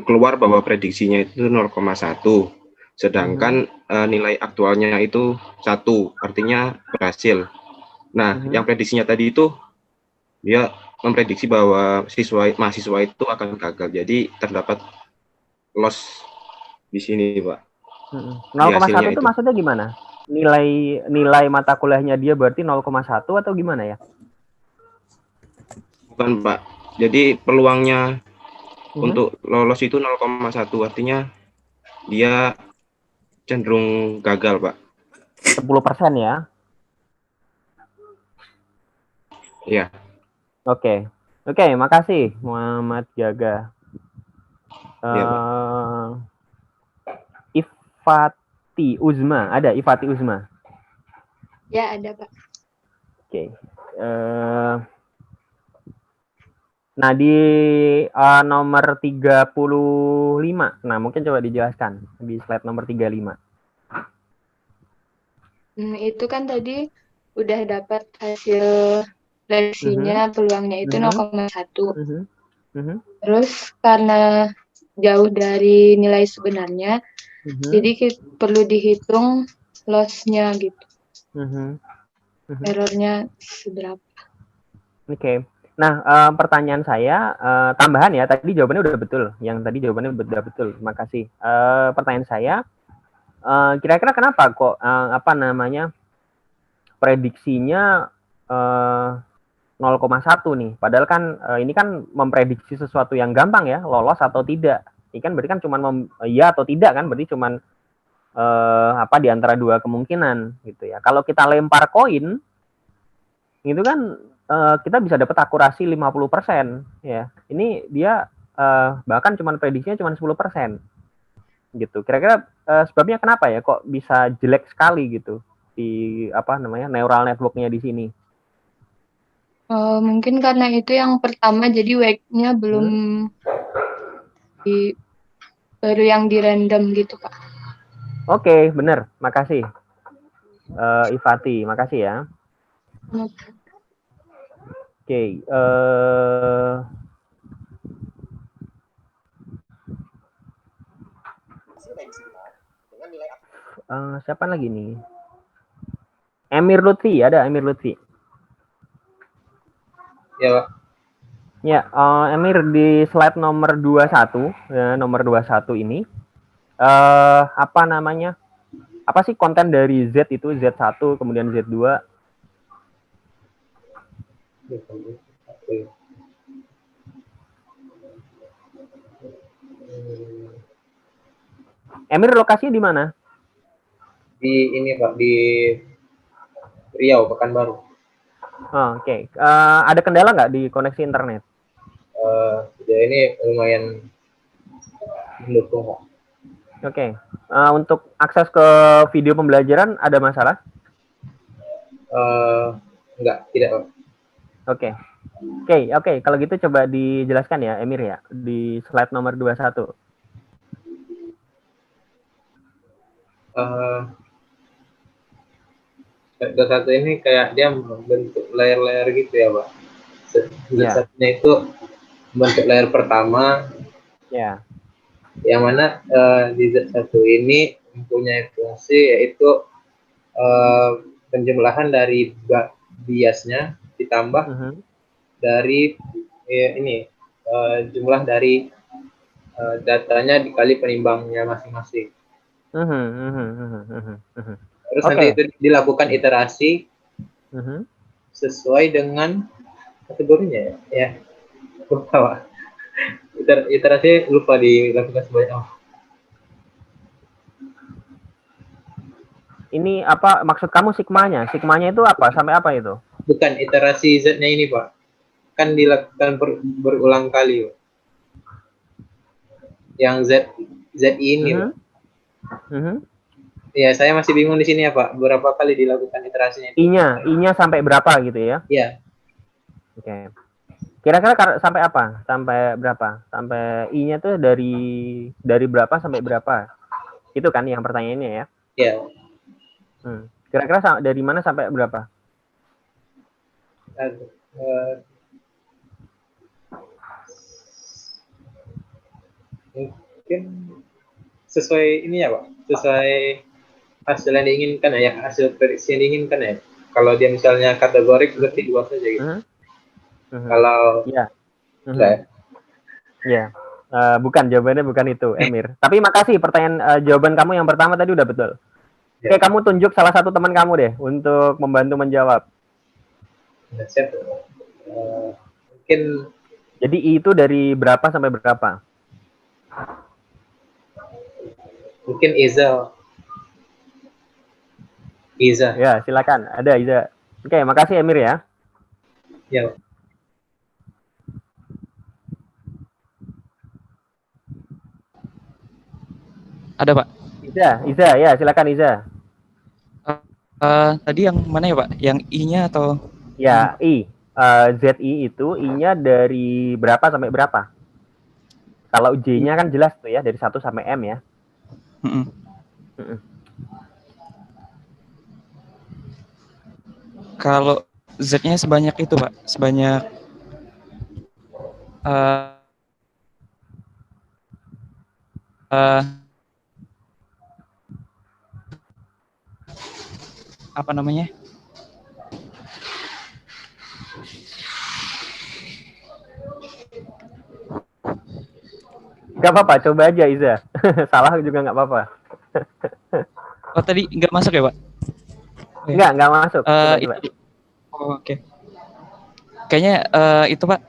keluar bahwa prediksinya itu 0,1, sedangkan nilai aktualnya itu 1, artinya berhasil. Nah, yang prediksinya tadi itu dia memprediksi bahwa mahasiswa itu akan gagal, jadi terdapat loss di sini Pak. 0,1 itu maksudnya gimana? Nilai mata kuliahnya dia berarti 0,1 atau gimana ya? Bukan Pak, jadi peluangnya untuk lolos itu 0,1, artinya dia cenderung gagal Pak. 10% ya? Iya. Oke, makasih Muhammad Jaga. Ifati Uzma, ada Ifati Uzma? Ya, ada Pak. Oke. Nah, di nomor 35, nah mungkin coba dijelaskan di slide nomor 35. Itu kan tadi udah dapat hasil prediksinya, peluangnya itu 0,1. Terus karena jauh dari nilai sebenarnya, jadi perlu dihitung loss-nya gitu. errornya seberapa. Oke. Nah, pertanyaan saya tambahan ya. Tadi jawabannya udah betul. Yang tadi jawabannya udah betul. Terima kasih. Pertanyaan saya, kira-kira kenapa kok prediksinya 0,1 nih? Padahal kan ini kan memprediksi sesuatu yang gampang ya, lolos atau tidak. Ini kan berarti kan cuma ya atau tidak kan, berarti cuma di antara dua kemungkinan gitu ya. Kalau kita lempar koin, itu kan kita bisa dapat akurasi 50% ya. Ini dia bahkan cuman prediksinya cuma 10%. Gitu. Kira-kira sebabnya kenapa ya kok bisa jelek sekali gitu di neural network-nya di sini? Mungkin karena itu yang pertama, jadi wake-nya belum baru yang di random gitu, Pak. Oke, benar. Makasih. Ifati, makasih ya. Oke, siapa lagi nih? Emir Lutfi, ada Emir Lutfi. Ya, Pak. Ya, Emir di slide nomor 21, ya, nomor 21 ini, apa sih konten dari Z itu, Z1, kemudian Z2? Emir, lokasinya di mana? Di ini, Pak, di Riau, Pekanbaru. Oke. Ada kendala nggak di koneksi internet? Sejauh ini lumayan mendukung, Pak. Oke. Untuk akses ke video pembelajaran ada masalah? Enggak, tidak, Pak. Oke. Kalau gitu coba dijelaskan ya, Emir ya, di slide nomor 21. Slide 21 ini kayak dia membentuk layer-layer gitu ya, Pak. Satunya itu bentuk layer pertama. Ya. Yang mana di Z1 ini mempunyai fungsi yaitu penjumlahan dari biasnya ditambah dari jumlah dari datanya dikali penimbangnya masing-masing. Terus nanti itu dilakukan iterasi sesuai dengan kategorinya ya. Lupa, Pak. Iterasi lupa dilakukan sebanyak apa. Ini apa maksud kamu sigmanya? Sigmanya itu apa? Sampai apa itu? Bukan iterasi Z-nya ini, Pak. Kan dilakukan berulang kali, Pak. Yang ZI ini, Pak. Ya, saya masih bingung di sini ya, Pak. Berapa kali dilakukan iterasinya? I-nya sampai berapa gitu ya? Iya. Oke. Kira-kira sampai apa? Sampai berapa? Sampai I-nya tuh dari berapa sampai berapa? Itu kan yang pertanyaannya ya? Iya. Kira-kira dari mana sampai berapa? Mungkin sesuai ini ya, Pak. Sesuai hasil yang diinginkan ya, hasil prediksi yang diinginkan ya. Kalau dia misalnya kategorik berarti 2 saja gitu. Kalau bukan, jawabannya bukan itu, Emir. Tapi makasih, pertanyaan jawaban kamu yang pertama tadi udah betul. Oke, kamu tunjuk salah satu teman kamu deh untuk membantu menjawab. Mungkin. Jadi I itu dari berapa sampai berapa? Mungkin Iza. Ya, silakan. Ada Iza. Oke, makasih Emir ya. Ya. Ada, Pak. Iza, ya silakan Iza. Tadi yang mana ya, Pak? Yang I-nya atau? Ya, I. ZI itu I-nya dari berapa sampai berapa? Kalau J-nya kan jelas tuh ya, dari 1 sampai M ya. Kalau Z-nya sebanyak itu, Pak. Sebanyak apa namanya? Nggak apa-apa, coba aja Iza. Salah juga nggak apa-apa. Oh tadi nggak masuk ya Pak? Nggak masuk. Coba. Oh, oke. Kayaknya itu Pak,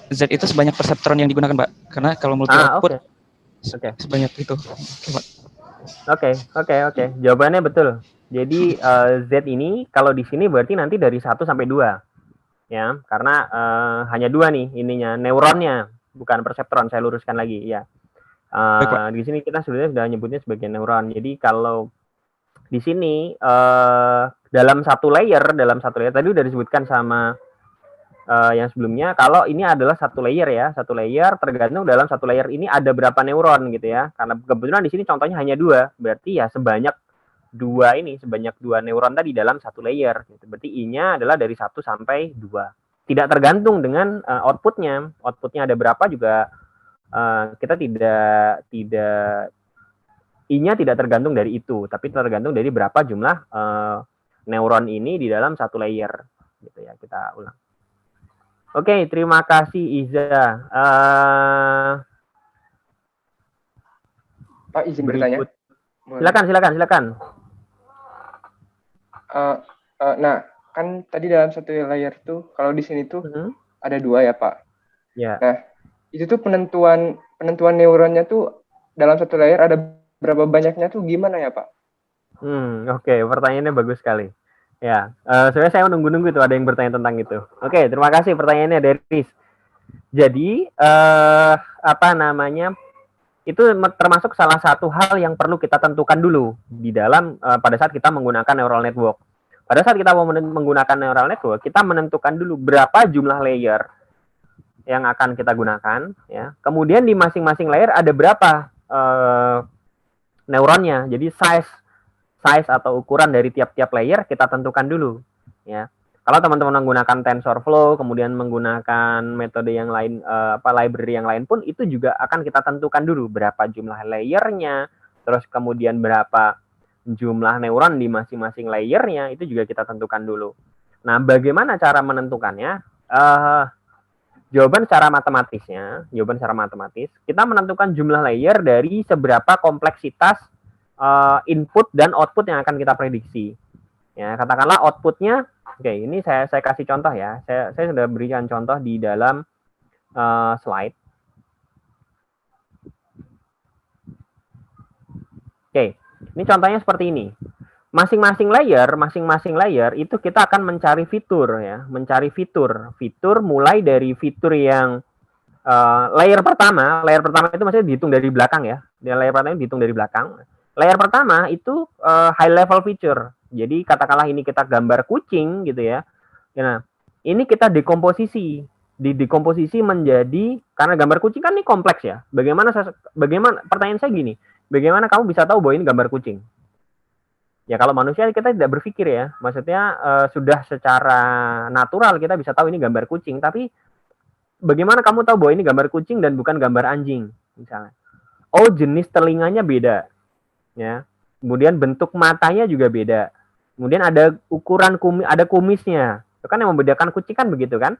Z itu sebanyak perseptron yang digunakan Pak. Karena kalau multi output sebanyak itu. Oke. Oke. Jawabannya betul. Jadi Z ini kalau di sini berarti nanti dari 1 sampai 2. Ya, karena hanya 2 nih ininya, neuronnya, bukan perseptron, saya luruskan lagi ya. Di sini kita sebenarnya sudah nyebutnya sebagai neuron. Jadi kalau di sini dalam satu layer tadi udah disebutkan sama yang sebelumnya, kalau ini adalah satu layer ya, tergantung dalam satu layer ini ada berapa neuron gitu ya. Karena kebetulan di sini contohnya hanya 2, berarti ya sebanyak 2 neuron tadi dalam satu layer. Gitu. Berarti I-nya adalah dari 1 sampai 2. Tidak tergantung dengan outputnya. Outputnya ada berapa juga kita tidak I-nya tidak tergantung dari itu, tapi tergantung dari berapa jumlah neuron ini di dalam satu layer. Gitu ya, kita ulang. Oke, terima kasih Iza. Pak izin bertanya. Silakan. Nah, kan tadi dalam satu layer tuh, kalau di sini tuh ada 2 ya Pak. Ya. Nah, itu tuh penentuan neuronnya tuh dalam satu layer ada berapa banyaknya tuh gimana ya Pak? Oke, pertanyaannya bagus sekali. Ya, sebenarnya saya menunggu tuh ada yang bertanya tentang itu. Oke, terima kasih pertanyaannya Deris. Jadi itu termasuk salah satu hal yang perlu kita tentukan dulu di dalam pada saat kita menggunakan neural network. Pada saat kita mau menggunakan neural network, kita menentukan dulu berapa jumlah layer yang akan kita gunakan, ya. Kemudian di masing-masing layer ada berapa neuronnya. Jadi size atau ukuran dari tiap-tiap layer kita tentukan dulu, ya. Kalau teman-teman menggunakan TensorFlow, kemudian menggunakan metode yang lain, library yang lain pun, itu juga akan kita tentukan dulu berapa jumlah layernya, terus kemudian berapa jumlah neuron di masing-masing layernya, itu juga kita tentukan dulu. Nah, bagaimana cara menentukannya? Jawaban secara matematis, kita menentukan jumlah layer dari seberapa kompleksitas input dan output yang akan kita prediksi. Ya, katakanlah outputnya, oke, ini saya kasih contoh ya. Saya sudah berikan contoh di dalam slide. Oke, ini contohnya seperti ini. Masing-masing layer itu kita akan mencari fitur ya, fitur mulai dari fitur yang layer pertama itu maksudnya dihitung dari belakang ya. Layer pertama dihitung dari belakang. Layer pertama itu high level feature. Jadi katakanlah ini kita gambar kucing gitu ya. Nah, ini kita dekomposisi menjadi, karena gambar kucing kan ini kompleks ya. Bagaimana pertanyaan saya gini, bagaimana kamu bisa tahu bahwa ini gambar kucing? Ya kalau manusia kita tidak berpikir ya. Maksudnya sudah secara natural kita bisa tahu ini gambar kucing, tapi bagaimana kamu tahu bahwa ini gambar kucing dan bukan gambar anjing misalnya? Oh, jenis telinganya beda. Ya. Kemudian bentuk matanya juga beda. Kemudian ada ukuran ada kumisnya. Itu kan yang membedakan kucing kan begitu kan?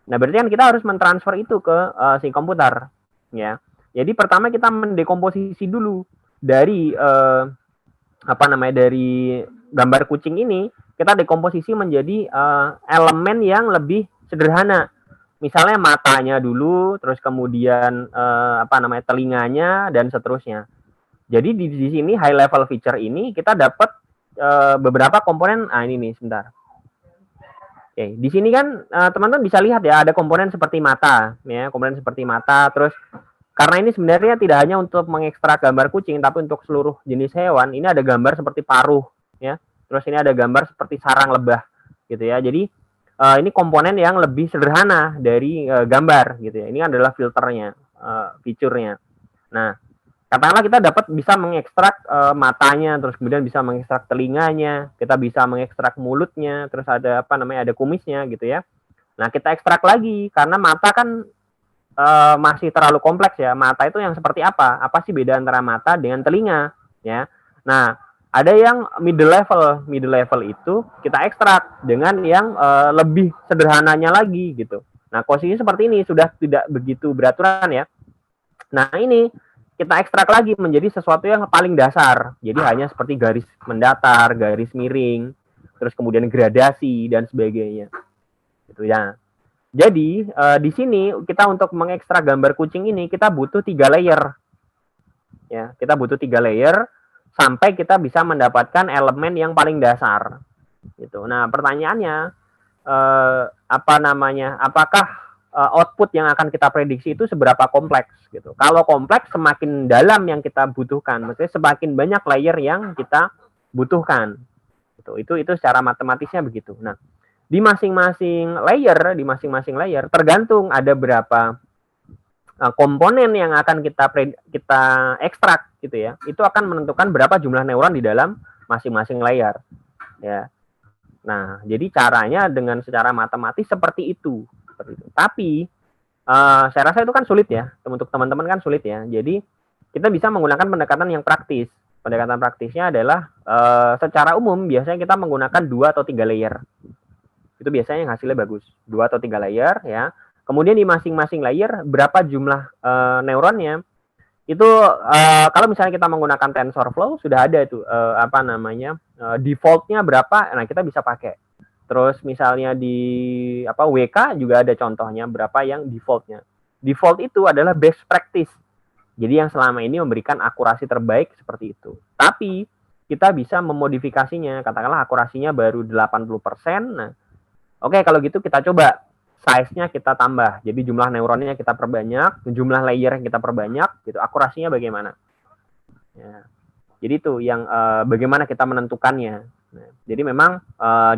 Nah, berarti kan kita harus mentransfer itu ke si komputer, ya. Jadi pertama kita mendekomposisi dulu dari dari gambar kucing ini, kita dekomposisi menjadi elemen yang lebih sederhana. Misalnya matanya dulu, terus kemudian telinganya dan seterusnya. Jadi di sini high level feature ini kita dapat beberapa komponen. Ini nih sebentar. Oke, di sini kan teman-teman bisa lihat ya ada komponen seperti mata, ya komponen seperti mata. Terus karena ini sebenarnya tidak hanya untuk mengekstrak gambar kucing, tapi untuk seluruh jenis hewan. Ini ada gambar seperti paruh, ya. Terus ini ada gambar seperti sarang lebah, gitu ya. Jadi ini komponen yang lebih sederhana dari gambar, gitu ya. Ini adalah filternya, fiturnya. Nah, katakanlah kita bisa mengekstrak matanya, terus kemudian bisa mengekstrak telinganya, kita bisa mengekstrak mulutnya, terus ada ada kumisnya gitu ya. Nah, kita ekstrak lagi karena mata kan masih terlalu kompleks ya. Mata itu yang seperti apa? Apa sih beda antara mata dengan telinga ya? Nah, ada yang middle level itu kita ekstrak dengan yang lebih sederhananya lagi gitu. Nah, posisinya seperti ini sudah tidak begitu beraturan ya. Nah, ini kita ekstrak lagi menjadi sesuatu yang paling dasar. Jadi hanya seperti garis mendatar, garis miring, terus kemudian gradasi dan sebagainya. Gitu ya. Jadi di sini kita untuk mengekstrak gambar kucing ini kita butuh 3 layer. Ya, kita butuh 3 layer sampai kita bisa mendapatkan elemen yang paling dasar. Gitu. Nah, pertanyaannya apakah output yang akan kita prediksi itu seberapa kompleks gitu. Kalau kompleks, semakin dalam yang kita butuhkan, maksudnya semakin banyak layer yang kita butuhkan. Gitu. Itu secara matematisnya begitu. Nah, di masing-masing layer tergantung ada berapa komponen yang akan kita ekstrak gitu ya. Itu akan menentukan berapa jumlah neuron di dalam masing-masing layer. Ya. Nah, jadi caranya dengan secara matematis seperti itu. Tapi saya rasa itu kan sulit ya, untuk teman-teman kan sulit ya. Jadi kita bisa menggunakan pendekatan yang praktis. Pendekatan praktisnya adalah secara umum biasanya kita menggunakan 2 atau 3 layer. Itu biasanya yang hasilnya bagus, 2 atau 3 layer ya. Kemudian di masing-masing layer berapa jumlah neuronnya. Itu kalau misalnya kita menggunakan TensorFlow sudah ada tuh defaultnya berapa, nah kita bisa pakai. Terus misalnya di WK juga ada contohnya berapa yang defaultnya. Default itu adalah best practice. Jadi yang selama ini memberikan akurasi terbaik seperti itu. Tapi kita bisa memodifikasinya, katakanlah akurasinya baru 80%. Nah, oke, kalau gitu kita coba size-nya kita tambah. Jadi jumlah neuronnya kita perbanyak, jumlah layer yang kita perbanyak, gitu. Akurasinya bagaimana? Ya. Jadi itu yang bagaimana kita menentukannya. Nah, jadi memang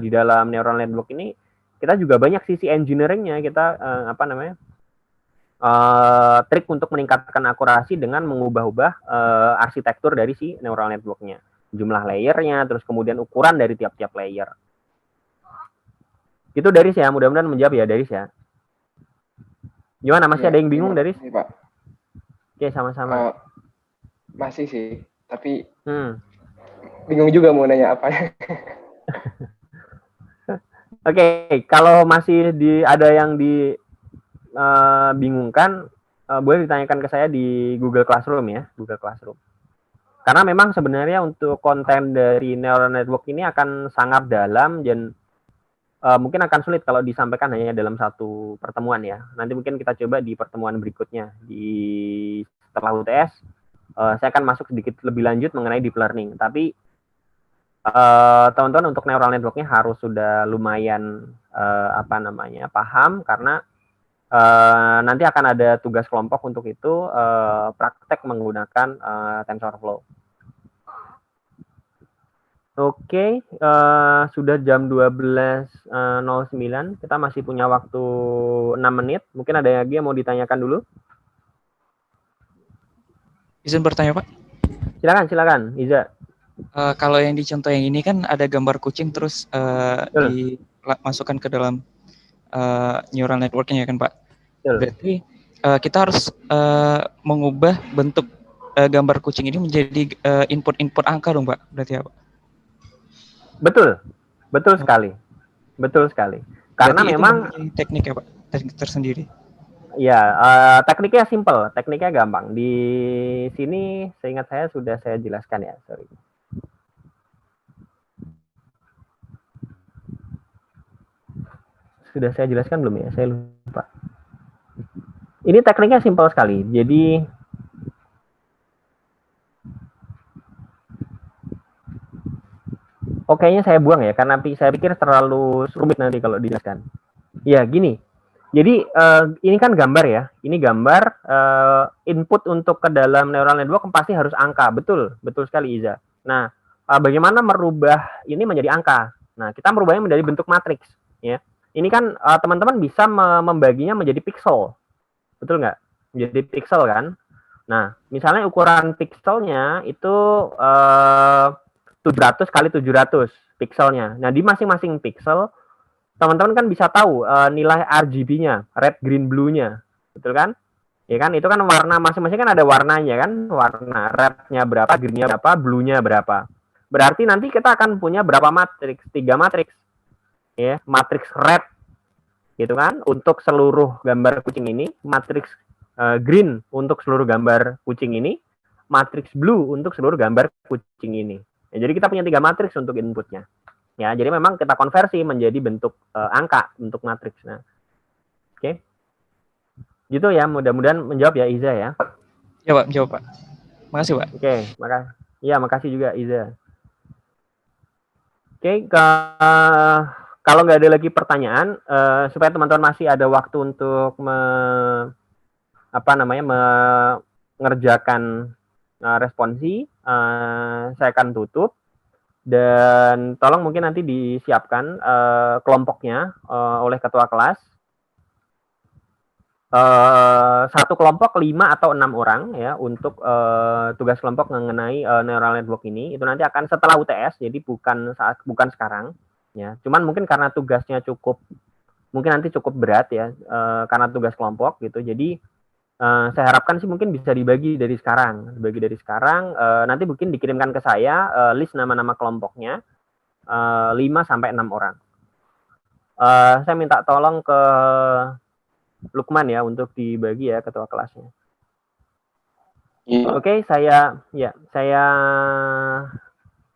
di dalam neural network ini kita juga banyak sisi engineering-nya, kita trik untuk meningkatkan akurasi dengan mengubah-ubah arsitektur dari si neural network-nya, jumlah layer-nya, terus kemudian ukuran dari tiap-tiap layer. Itu Daris ya, mudah-mudahan menjawab ya Daris ya. Gimana, masih ada yang bingung Daris? Iya, Pak. Oke, sama-sama. Masih sih, tapi bingung juga mau nanya apa. Oke, kalau masih ada yang dibingungkan, boleh ditanyakan ke saya di Google Classroom ya, Google Classroom. Karena memang sebenarnya untuk konten dari neural network ini akan sangat dalam dan mungkin akan sulit kalau disampaikan hanya dalam satu pertemuan ya. Nanti mungkin kita coba di pertemuan berikutnya setelah UTS. Saya akan masuk sedikit lebih lanjut mengenai deep learning. Tapi teman-teman untuk neural network-nya harus sudah lumayan paham karena nanti akan ada tugas kelompok untuk itu praktek menggunakan TensorFlow. Oke, sudah jam 12.09. Kita masih punya waktu 6 menit. Mungkin ada lagi yang mau ditanyakan dulu? Izin bertanya, Pak? Silakan, Iza. Kalau yang di contoh yang ini kan ada gambar kucing terus dimasukkan ke dalam neural network-nya kan, Pak? Berarti kita harus mengubah bentuk gambar kucing ini menjadi input-input angka dong, Pak? Berarti apa? Betul sekali. Karena berarti memang teknik ya, Pak? Teknik tersendiri. Ya, tekniknya simple, tekniknya gampang. Di sini seingat saya sudah saya jelaskan ya, sorry. Sudah saya jelaskan belum ya? Saya lupa. Ini tekniknya simpel sekali. Jadi kayaknya saya buang ya, karena saya pikir terlalu rumit nanti kalau dijelaskan. Ya, gini. Jadi ini kan gambar ya. Ini gambar input untuk ke dalam neural network pasti harus angka. Betul sekali Iza. Nah, bagaimana merubah ini menjadi angka? Nah, kita merubahnya menjadi bentuk matriks. Ya, ini kan teman-teman bisa membaginya menjadi pixel. Betul nggak? Menjadi pixel kan? Nah, misalnya ukuran pixelnya itu 700 kali 700 pixelnya. Nah, di masing-masing pixel teman-teman kan bisa tahu nilai RGB-nya, red, green, blue-nya. Betul kan? Ya kan, itu kan warna masing-masing kan ada warnanya kan, warna red-nya berapa, green-nya berapa, blue-nya berapa. Berarti nanti kita akan punya berapa matriks? 3 matriks. Ya, matriks red gitu kan untuk seluruh gambar kucing ini, matriks green untuk seluruh gambar kucing ini, matriks blue untuk seluruh gambar kucing ini. Ya, jadi kita punya 3 matriks untuk inputnya. Ya, jadi memang kita konversi menjadi bentuk angka, bentuk matriks. Nah, oke. Gitu ya, mudah-mudahan menjawab ya Iza ya. Ya Pak, menjawab Pak. Makasih Pak. Oke, makasih juga Iza. Oke, kalau nggak ada lagi pertanyaan, supaya teman-teman masih ada waktu untuk mengerjakan responsi, saya akan tutup. Dan tolong mungkin nanti disiapkan kelompoknya oleh ketua kelas. Satu kelompok 5 atau 6 orang ya untuk tugas kelompok mengenai neural network ini. Itu nanti akan setelah UTS, jadi bukan sekarang ya. Cuman mungkin karena tugasnya mungkin nanti cukup berat ya karena tugas kelompok gitu. Jadi saya harapkan sih mungkin bisa dibagi dari sekarang. Nanti mungkin dikirimkan ke saya list nama-nama kelompoknya 5 sampai 6 orang. Saya minta tolong ke Lukman ya untuk dibagi ya ketua kelasnya. Oke, saya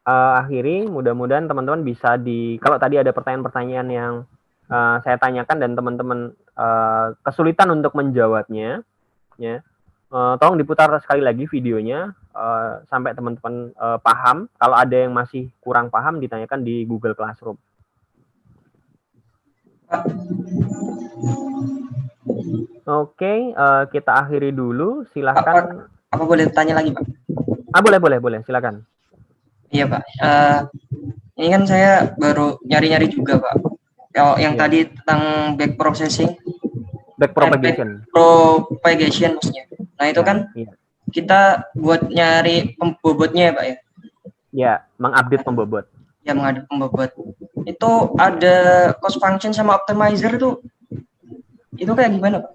akhiri. Mudah-mudahan teman-teman bisa kalau tadi ada pertanyaan-pertanyaan yang saya tanyakan dan teman-teman kesulitan untuk menjawabnya, ya, tolong diputar sekali lagi videonya sampai teman-teman paham. Kalau ada yang masih kurang paham, ditanyakan di Google Classroom. Oke, kita akhiri dulu. Silakan. Apa boleh tanya lagi, Pak? Boleh. Silakan. Iya, Pak. Ini kan saya baru nyari-nyari juga, Pak. Kalau yang tadi tentang backpropagation maksudnya. Nah, itu kan kita buat nyari pembobotnya ya, Pak ya? Ya, mengupdate pembobot. Ya, mengupdate pembobot. Itu ada cost function sama optimizer itu kayak gimana, Pak?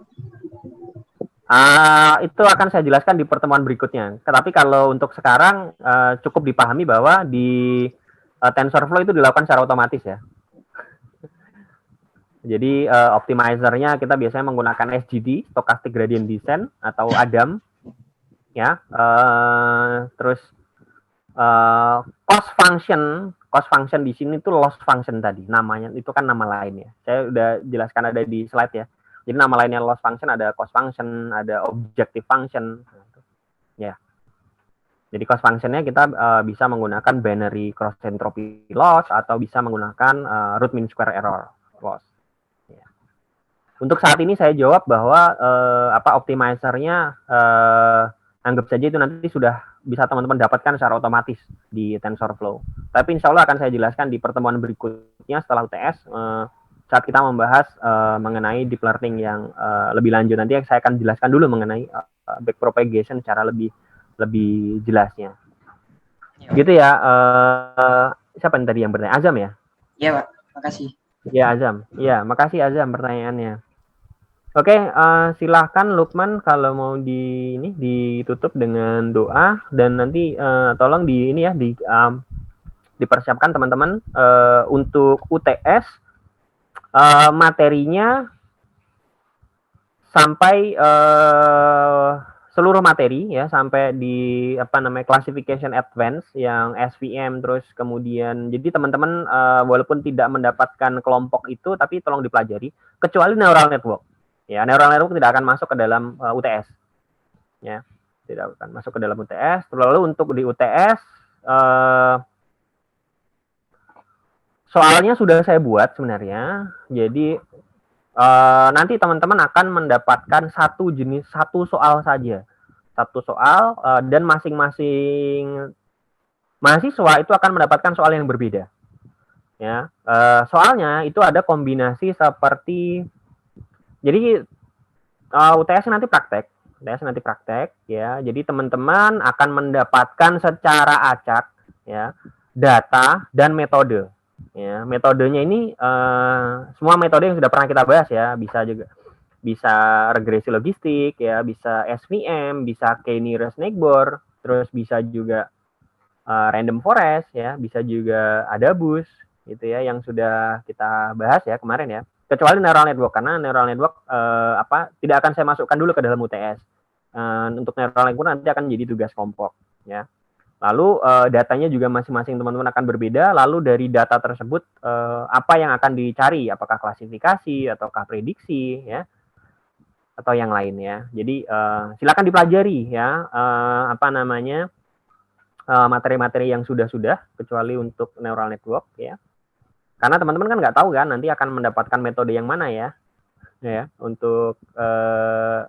Itu akan saya jelaskan di pertemuan berikutnya. Tetapi kalau untuk sekarang cukup dipahami bahwa di TensorFlow itu dilakukan secara otomatis ya. Jadi optimizernya kita biasanya menggunakan SGD, Stochastic Gradient Descent atau ADAM, ya. Terus cost function di sini itu loss function tadi, namanya itu kan nama lain ya. Saya udah jelaskan ada di slide ya. Jadi nama lainnya loss function, ada cost function, ada objective function, ya. Jadi cost functionnya kita bisa menggunakan binary cross entropy loss atau bisa menggunakan root mean square error loss. Ya. Untuk saat ini saya jawab bahwa optimizernya anggap saja itu nanti sudah bisa teman-teman dapatkan secara otomatis di TensorFlow. Tapi insya Allah akan saya jelaskan di pertemuan berikutnya setelah UTS. Saat kita membahas mengenai deep learning yang lebih lanjut, nanti saya akan jelaskan dulu mengenai backpropagation secara lebih jelasnya. Gitu ya. Siapa yang tadi yang bertanya? Azam ya? Iya, Pak. Makasih. Ya, Azam. Ya, makasih Azam pertanyaannya. Oke, silahkan Lukman kalau mau ditutup dengan doa dan nanti tolong dipersiapkan teman-teman untuk UTS. Materinya sampai seluruh materi ya sampai di classification advance yang SVM, terus kemudian jadi teman-teman walaupun tidak mendapatkan kelompok itu tapi tolong dipelajari kecuali neural network ya. Neural network tidak akan masuk ke dalam UTS ya, tidak akan masuk ke dalam UTS. Lalu untuk di UTS soalnya sudah saya buat sebenarnya. Jadi nanti teman-teman akan mendapatkan satu soal saja. Satu soal dan masing-masing mahasiswa itu akan mendapatkan soal yang berbeda. Ya, soalnya itu ada kombinasi seperti jadi UTS nanti praktek ya. Jadi teman-teman akan mendapatkan secara acak ya data dan metode. Ya, metodenya ini semua metode yang sudah pernah kita bahas ya, bisa regresi logistik ya, bisa SVM, bisa k-nearest neighbor, terus bisa juga random forest ya, bisa juga ADABUS gitu ya yang sudah kita bahas ya kemarin ya. kecuali neural network, karena neural network tidak akan saya masukkan dulu ke dalam UTS. Untuk neural network nanti akan menjadi tugas kelompok, ya. Lalu datanya juga masing-masing teman-teman akan berbeda. Lalu dari data tersebut apa yang akan dicari? Apakah klasifikasi ataukah prediksi, ya, atau yang lain, ya. Jadi silakan dipelajari, ya, materi-materi yang sudah, kecuali untuk neural network, ya. Karena teman-teman kan nggak tahu kan nanti akan mendapatkan metode yang mana, ya untuk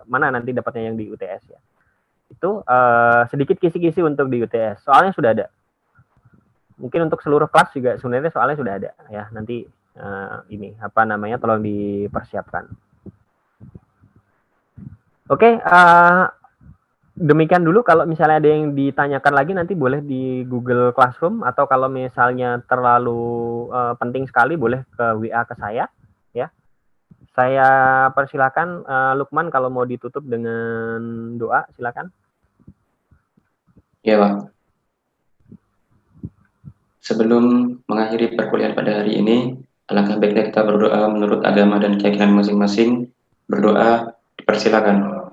mana nanti dapatnya yang di UTS, ya. Itu sedikit kisi-kisi untuk di UTS, soalnya sudah ada. Mungkin untuk seluruh kelas juga sebenarnya soalnya sudah ada, ya. Nanti tolong dipersiapkan. Oke, demikian dulu. Kalau misalnya ada yang ditanyakan lagi nanti boleh di Google Classroom, atau kalau misalnya terlalu penting sekali boleh ke WA ke saya, ya. Saya persilakan Lukman kalau mau ditutup dengan doa, silakan. Ya, Pak. Sebelum mengakhiri perkuliahan pada hari ini, alangkah baiknya kita berdoa menurut agama dan keyakinan masing-masing. Berdoa, dipersilakan.